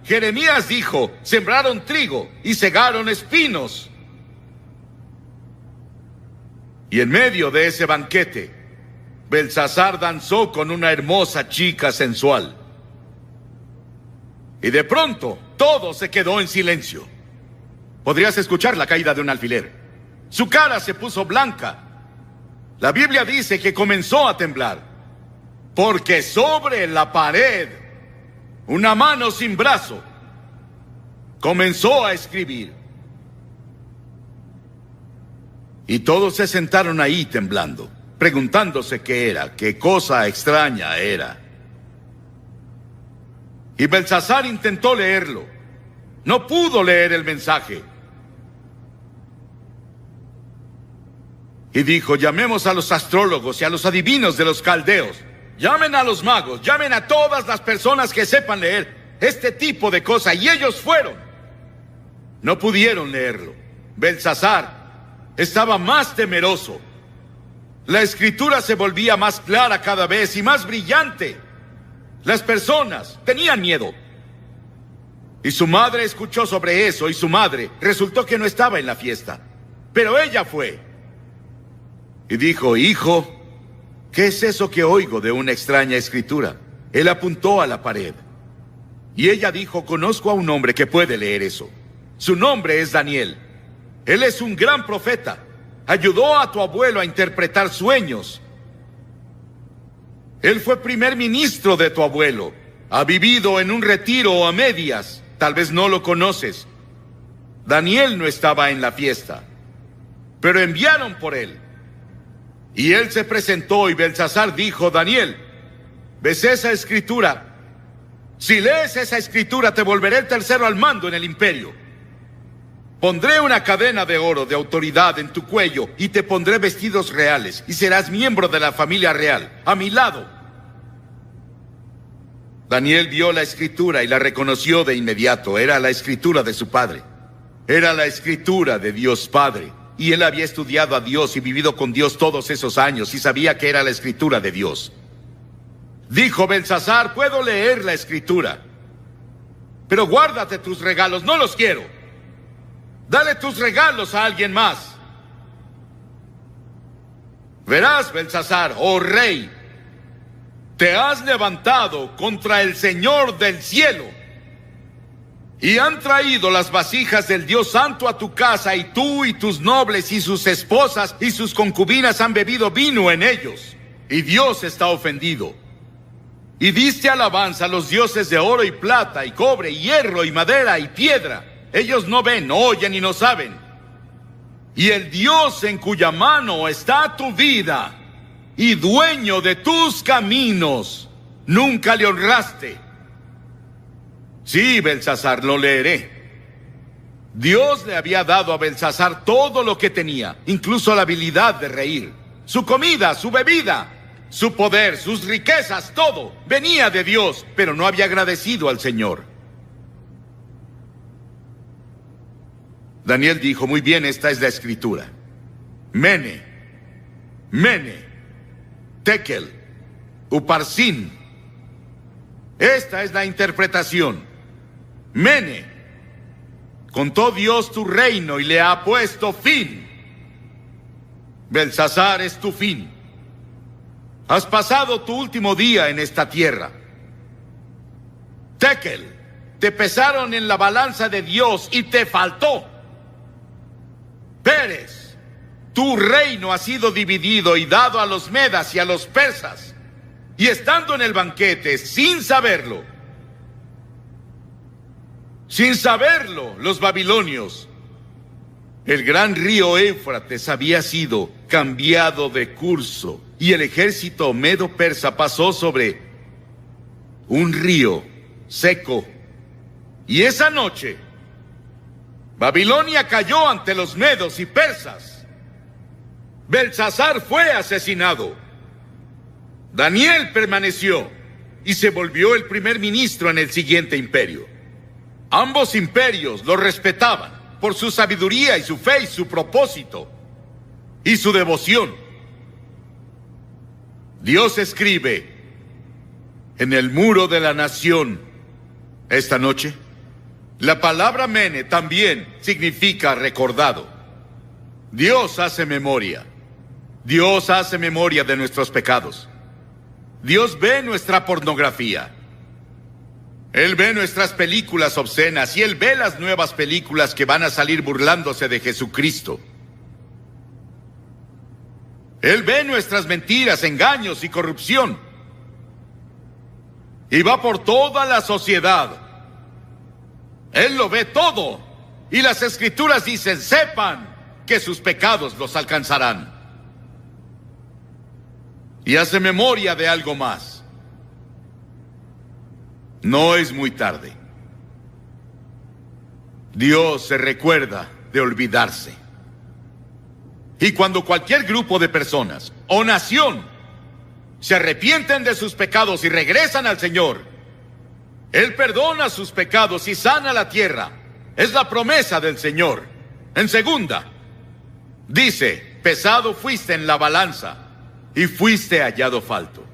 Jeremías dijo, sembraron trigo y segaron espinos. Y en medio de ese banquete, Belsasar danzó con una hermosa chica sensual. Y de pronto, todo se quedó en silencio. Podrías escuchar la caída de un alfiler. Su cara se puso blanca La Biblia dice que comenzó a temblar, porque sobre la pared, una mano sin brazo comenzó a escribir. Y todos se sentaron ahí temblando, preguntándose qué era, qué cosa extraña era. Y Belsasar intentó leerlo. No pudo leer el mensaje. Y dijo: llamemos a los astrólogos y a los adivinos de los caldeos. Llamen a los magos, llamen a todas las personas que sepan leer este tipo de cosas. Y ellos fueron. No pudieron leerlo. Belsasar estaba más temeroso. La escritura se volvía más clara cada vez y más brillante. Las personas tenían miedo. Y su madre escuchó sobre eso, y su madre resultó que no estaba en la fiesta. Pero ella fue. Y dijo: hijo, ¿qué es eso que oigo de una extraña escritura? Él apuntó a la pared. Y ella dijo: conozco a un hombre que puede leer eso. Su nombre es Daniel. Él es un gran profeta. Ayudó a tu abuelo a interpretar sueños. Él fue primer ministro de tu abuelo. Ha vivido en un retiro a medias. Tal vez no lo conoces. Daniel no estaba en la fiesta, pero enviaron por él. Y él se presentó y Belsasar dijo: Daniel, ¿ves esa escritura? Si lees esa escritura, te volveré el tercero al mando en el imperio. Pondré una cadena de oro de autoridad en tu cuello y te pondré vestidos reales y serás miembro de la familia real, a mi lado. Daniel vio la escritura y la reconoció de inmediato. Era la escritura de su padre. Era la escritura de Dios Padre. Y él había estudiado a Dios y vivido con Dios todos esos años y sabía que era la escritura de Dios. Dijo Belsasar: puedo leer la escritura, pero guárdate tus regalos, no los quiero. Dale tus regalos a alguien más. Verás, Belsasar, oh rey, te has levantado contra el Señor del cielo y han traído las vasijas del Dios Santo a tu casa, y tú y tus nobles y sus esposas y sus concubinas han bebido vino en ellos, y Dios está ofendido. Y diste alabanza a los dioses de oro y plata y cobre y hierro y madera y piedra. Ellos no ven, no oyen y no saben. Y el Dios en cuya mano está tu vida y dueño de tus caminos, nunca le honraste. Sí, Belsasar, lo leeré. Dios le había dado a Belsasar todo lo que tenía, incluso la habilidad de reír. Su comida, su bebida, su poder, sus riquezas, todo venía de Dios, pero no había agradecido al Señor. Daniel dijo: muy bien, esta es la escritura. Mene, Tekel, Uparsin. Esta es la interpretación. Mene, contó Dios tu reino y le ha puesto fin. Belsasar es tu fin. Has pasado tu último día en esta tierra. Tekel, te pesaron en la balanza de Dios y te faltó. Pérez, tu reino ha sido dividido y dado a los medas y a los persas. Y estando en el banquete, sin saberlo, los babilonios, el gran río Éufrates había sido cambiado de curso y el ejército medo-persa pasó sobre un río seco. Y esa noche, Babilonia cayó ante los medos y persas. Belsasar fue asesinado. Daniel permaneció y se volvió el primer ministro en el siguiente imperio. Ambos imperios lo respetaban por su sabiduría y su fe y su propósito y su devoción. Dios escribe en el muro de la nación esta noche. La palabra mene también significa recordado. Dios hace memoria. Dios hace memoria de nuestros pecados. Dios ve nuestra pornografía. Él ve nuestras películas obscenas y Él ve las nuevas películas que van a salir burlándose de Jesucristo. Él ve nuestras mentiras, engaños y corrupción. Y va por toda la sociedad. Él lo ve todo. Y las Escrituras dicen, sepan que sus pecados los alcanzarán. Y hace memoria de algo más. No es muy tarde. Dios se recuerda de olvidarse. Y cuando cualquier grupo de personas o nación se arrepienten de sus pecados y regresan al Señor, Él perdona sus pecados y sana la tierra. Es la promesa del Señor. En segunda, dice, pesado fuiste en la balanza y fuiste hallado falto.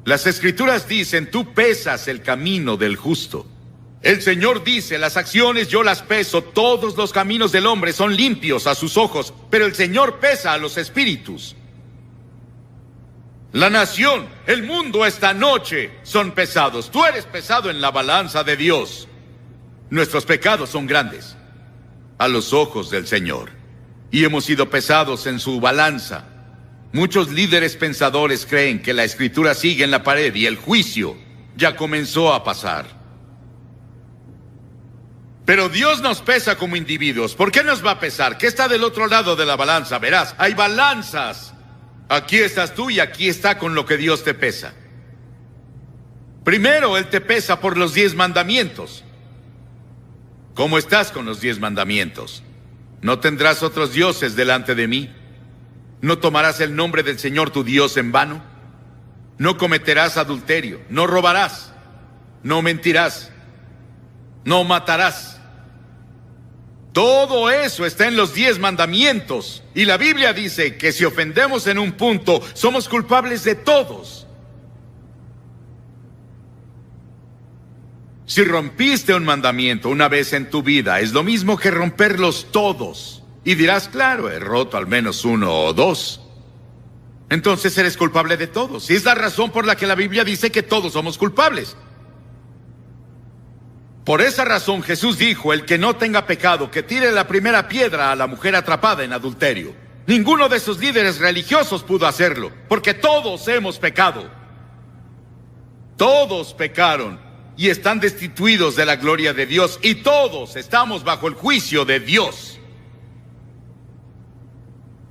Las Escrituras dicen, tú pesas el camino del justo. El Señor dice, las acciones yo las peso, todos los caminos del hombre son limpios a sus ojos, pero el Señor pesa a los espíritus. La nación, el mundo esta noche son pesados. Tú eres pesado en la balanza de Dios. Nuestros pecados son grandes a los ojos del Señor. Y hemos sido pesados en su balanza. Muchos líderes pensadores creen que la Escritura sigue en la pared y el juicio ya comenzó a pasar. Pero Dios nos pesa como individuos. ¿Por qué nos va a pesar? ¿Qué está del otro lado de la balanza? Verás, hay balanzas. Aquí estás tú y aquí está con lo que Dios te pesa. Primero, Él te pesa por los 10 mandamientos. ¿Cómo estás con los 10 mandamientos? No tendrás otros dioses delante de mí. No tomarás el nombre del Señor tu Dios en vano. No cometerás adulterio. No robarás. No mentirás. No matarás. Todo eso está en los 10 mandamientos. Y la Biblia dice que si ofendemos en un punto, somos culpables de todos. Si rompiste un mandamiento una vez en tu vida, es lo mismo que romperlos todos. Y dirás, claro, he roto al menos 1 o 2. Entonces eres culpable de todos. Y es la razón por la que la Biblia dice que todos somos culpables. Por esa razón Jesús dijo, el que no tenga pecado, que tire la primera piedra a la mujer atrapada en adulterio. Ninguno de esos líderes religiosos pudo hacerlo, porque todos hemos pecado. Todos pecaron y están destituidos de la gloria de Dios, y todos estamos bajo el juicio de Dios.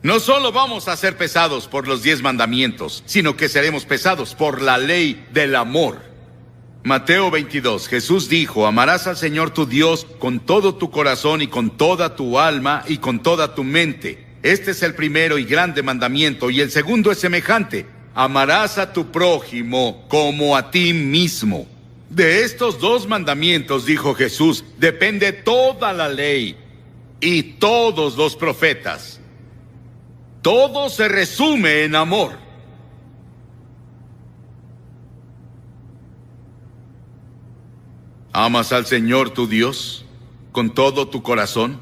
No solo vamos a ser pesados por los 10 mandamientos, sino que seremos pesados por la ley del amor. Mateo 22, Jesús dijo, amarás al Señor tu Dios con todo tu corazón y con toda tu alma y con toda tu mente. Este es el primero y grande mandamiento, y el segundo es semejante. Amarás a tu prójimo como a ti mismo. De estos 2 mandamientos, dijo Jesús, depende toda la ley y todos los profetas. Todo se resume en amor. ¿Amas al Señor tu Dios con todo tu corazón,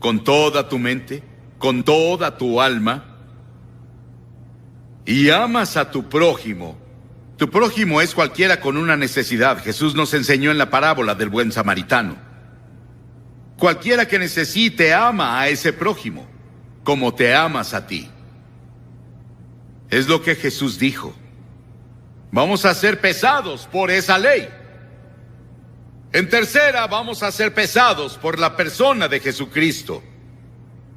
con toda tu mente, con toda tu alma? Y amas a tu prójimo. Tu prójimo es cualquiera con una necesidad. Jesús nos enseñó en la parábola del buen samaritano. Cualquiera que necesite ama a ese prójimo, como te amas a ti. Es lo que Jesús dijo. Vamos a ser pesados por esa ley. En tercera, vamos a ser pesados por la persona de Jesucristo.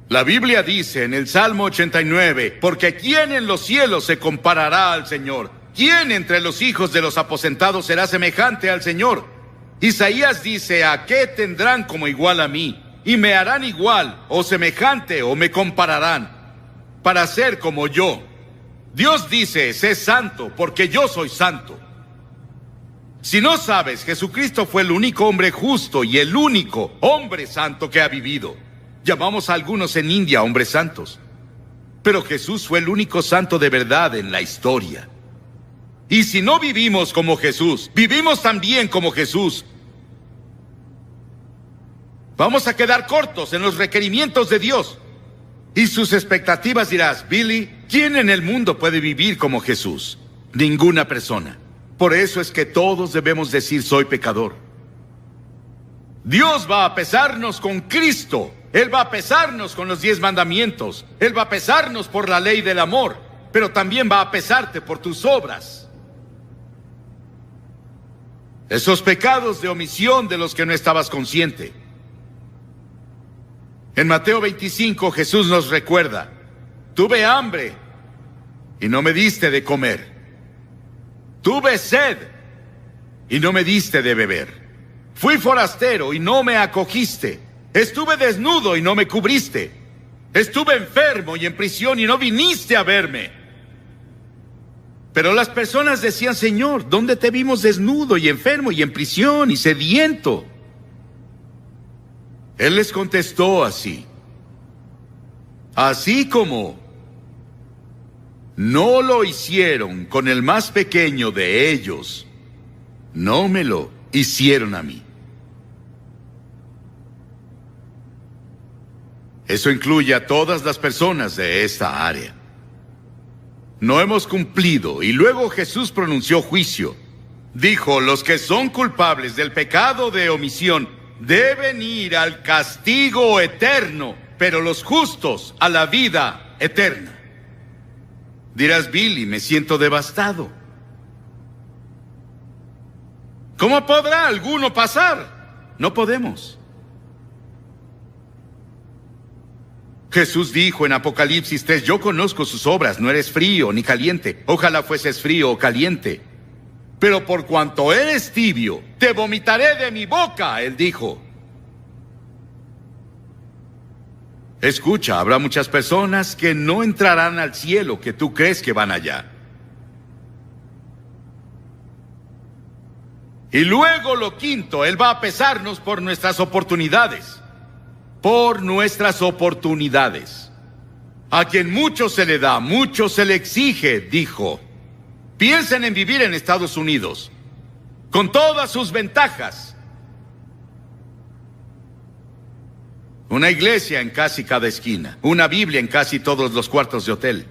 La Biblia dice en el Salmo 89, porque ¿quién en los cielos se comparará al Señor? ¿Quién entre los hijos de los aposentados será semejante al Señor? Isaías dice, ¿a qué tendrán como igual a mí? Y me harán igual, o semejante, o me compararán, para ser como yo. Dios dice, sé santo, porque yo soy santo. Si no sabes, Jesucristo fue el único hombre justo y el único hombre santo que ha vivido. Llamamos a algunos en India hombres santos, pero Jesús fue el único santo de verdad en la historia. Y si no vivimos como Jesús, vivimos también como Jesús, vamos a quedar cortos en los requerimientos de Dios. Y sus expectativas dirás, Billy, ¿quién en el mundo puede vivir como Jesús? Ninguna persona. Por eso es que todos debemos decir, soy pecador. Dios va a pesarnos con Cristo Él va a pesarnos con los 10 mandamientos. Él va a pesarnos por la ley del amor, pero también va a pesarte por tus obras. Esos pecados de omisión de los que no estabas consciente. En Mateo 25 Jesús nos recuerda: tuve hambre y no me diste de comer. Tuve sed y no me diste de beber. Fui forastero y no me acogiste. Estuve desnudo y no me cubriste. Estuve enfermo y en prisión y no viniste a verme. Pero las personas decían: Señor, ¿dónde te vimos desnudo y enfermo y en prisión y sediento? Él les contestó así: así como no lo hicieron con el más pequeño de ellos, no me lo hicieron a mí. Eso incluye a todas las personas de esta área. No hemos cumplido, y luego Jesús pronunció juicio. Dijo: los que son culpables del pecado de omisión deben ir al castigo eterno, pero los justos a la vida eterna. Dirás: Billy, me siento devastado. ¿Cómo podrá alguno pasar? No podemos. Jesús dijo en Apocalipsis 3: yo conozco sus obras, no eres frío ni caliente. Ojalá fueses frío o caliente. Pero por cuanto eres tibio, te vomitaré de mi boca, él dijo. Escucha, habrá muchas personas que no entrarán al cielo que tú crees que van allá. Y luego lo quinto, él va a pesarnos por nuestras oportunidades. Por nuestras oportunidades. A quien mucho se le da, mucho se le exige, dijo. Piensen en vivir en Estados Unidos, con todas sus ventajas. Una iglesia en casi cada esquina, una Biblia en casi todos los cuartos de hotel,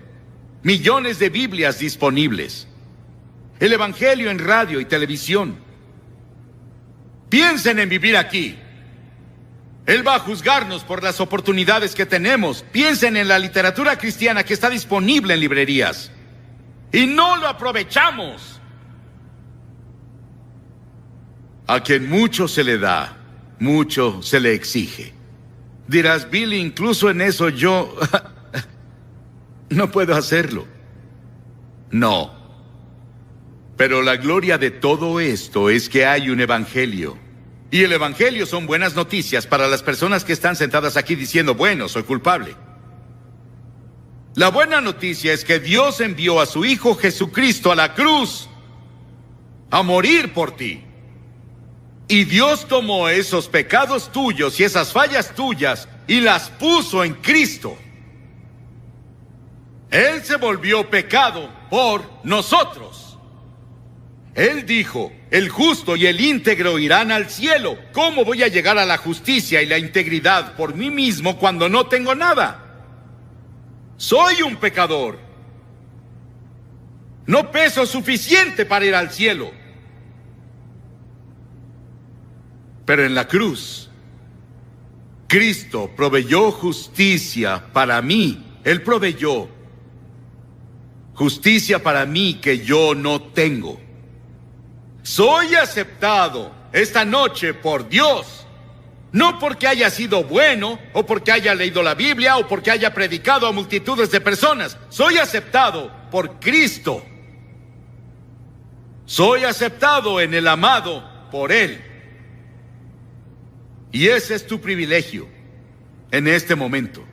millones de Biblias disponibles, el Evangelio en radio y televisión. Piensen en vivir aquí. Él va a juzgarnos por las oportunidades que tenemos. Piensen en la literatura cristiana que está disponible en librerías. Y no lo aprovechamos. A quien mucho se le da, mucho se le exige. Dirás: Billy, incluso en eso yo no puedo hacerlo. No. Pero la gloria de todo esto es que hay un evangelio. Y el evangelio son buenas noticias para las personas que están sentadas aquí diciendo: bueno, soy culpable. La buena noticia es que Dios envió a su Hijo Jesucristo a la cruz a morir por ti. Y Dios tomó esos pecados tuyos y esas fallas tuyas y las puso en Cristo. Él se volvió pecado por nosotros. Él dijo: el justo y el íntegro irán al cielo. ¿Cómo voy a llegar a la justicia y la integridad por mí mismo cuando no tengo nada? Soy un pecador. No peso suficiente para ir al cielo. Pero en la cruz, Cristo proveyó justicia para mí. Él proveyó justicia para mí que yo no tengo. Soy aceptado esta noche por Dios. No porque haya sido bueno, o porque haya leído la Biblia, o porque haya predicado a multitudes de personas. Soy aceptado por Cristo. Soy aceptado en el amado por Él. Y ese es tu privilegio en este momento.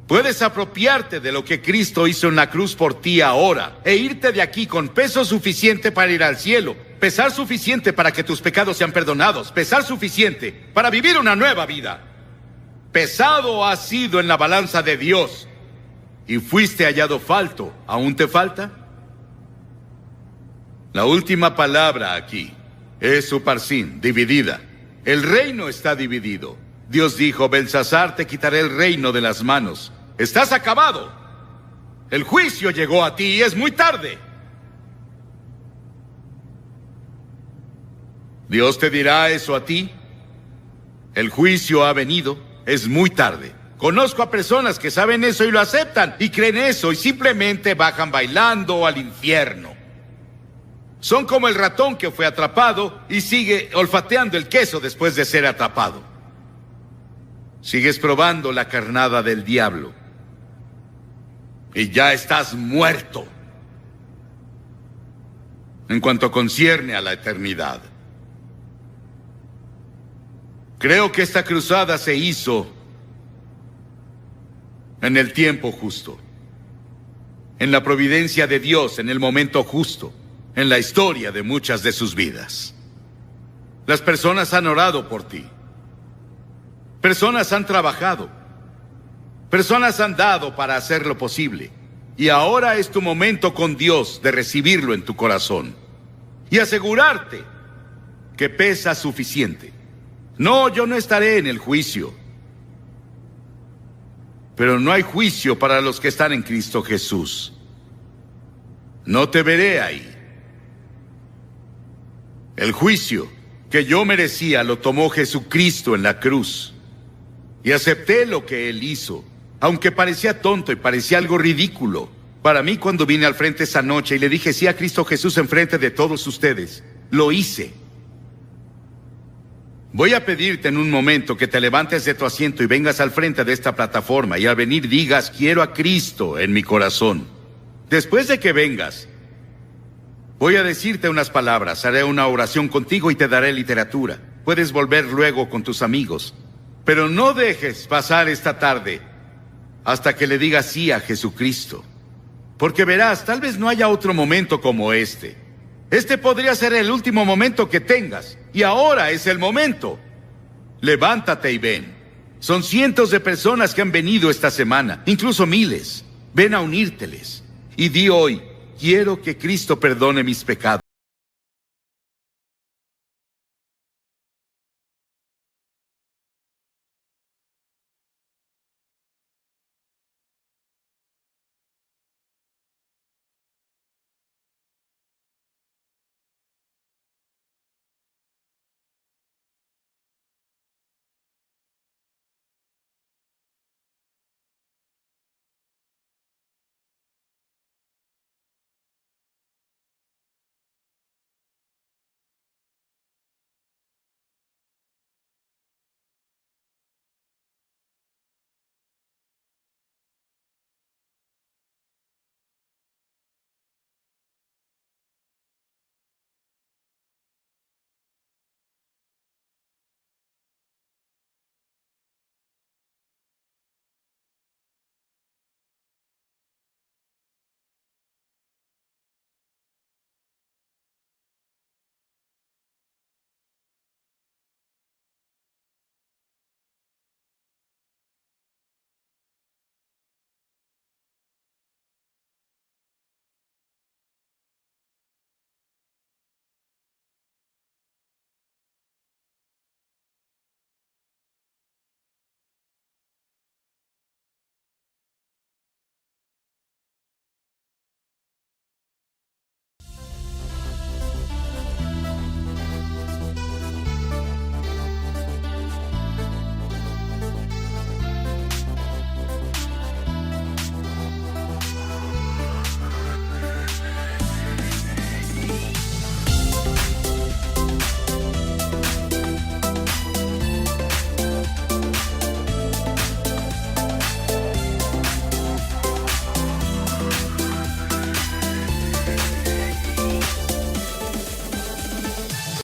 Puedes apropiarte de lo que Cristo hizo en la cruz por ti ahora e irte de aquí con peso suficiente para ir al cielo, pesar suficiente para que tus pecados sean perdonados, pesar suficiente para vivir una nueva vida. Pesado has sido en la balanza de Dios y fuiste hallado falto. ¿Aún te falta? La última palabra aquí es Uparsin, dividida. El reino está dividido. Dios dijo: Belsasar, te quitaré el reino de las manos. Estás acabado. El juicio llegó a ti y es muy tarde. Dios te dirá eso a ti. El juicio ha venido, es muy tarde. Conozco a personas que saben eso y lo aceptan, y creen eso, y simplemente bajan bailando al infierno. Son como el ratón que fue atrapado y sigue olfateando el queso después de ser atrapado. Sigues probando la carnada del diablo. Y ya estás muerto. En cuanto concierne a la eternidad. Creo que esta cruzada se hizo en el tiempo justo, en la providencia de Dios, en el momento justo, en la historia de muchas de sus vidas. Las personas han orado por ti. Personas han trabajado. Personas han dado para hacerlo posible. Y ahora es tu momento con Dios de recibirlo en tu corazón. Y asegurarte que pesa suficiente. No, yo no estaré en el juicio. Pero no hay juicio para los que están en Cristo Jesús. No te veré ahí. El juicio que yo merecía lo tomó Jesucristo en la cruz. Y acepté lo que Él hizo, aunque parecía tonto y parecía algo ridículo. Para mí, cuando vine al frente esa noche y le dije sí a Cristo Jesús en frente de todos ustedes, lo hice. Voy a pedirte en un momento que te levantes de tu asiento y vengas al frente de esta plataforma y al venir digas, quiero a Cristo en mi corazón. Después de que vengas, voy a decirte unas palabras, haré una oración contigo y te daré literatura. Puedes volver luego con tus amigos, pero no dejes pasar esta tarde hasta que le digas sí a Jesucristo. Porque verás, tal vez no haya otro momento como este. Este podría ser el último momento que tengas, y ahora es el momento. Levántate y ven. Son cientos de personas que han venido esta semana, incluso miles. Ven a unírteles. Y di hoy, quiero que Cristo perdone mis pecados.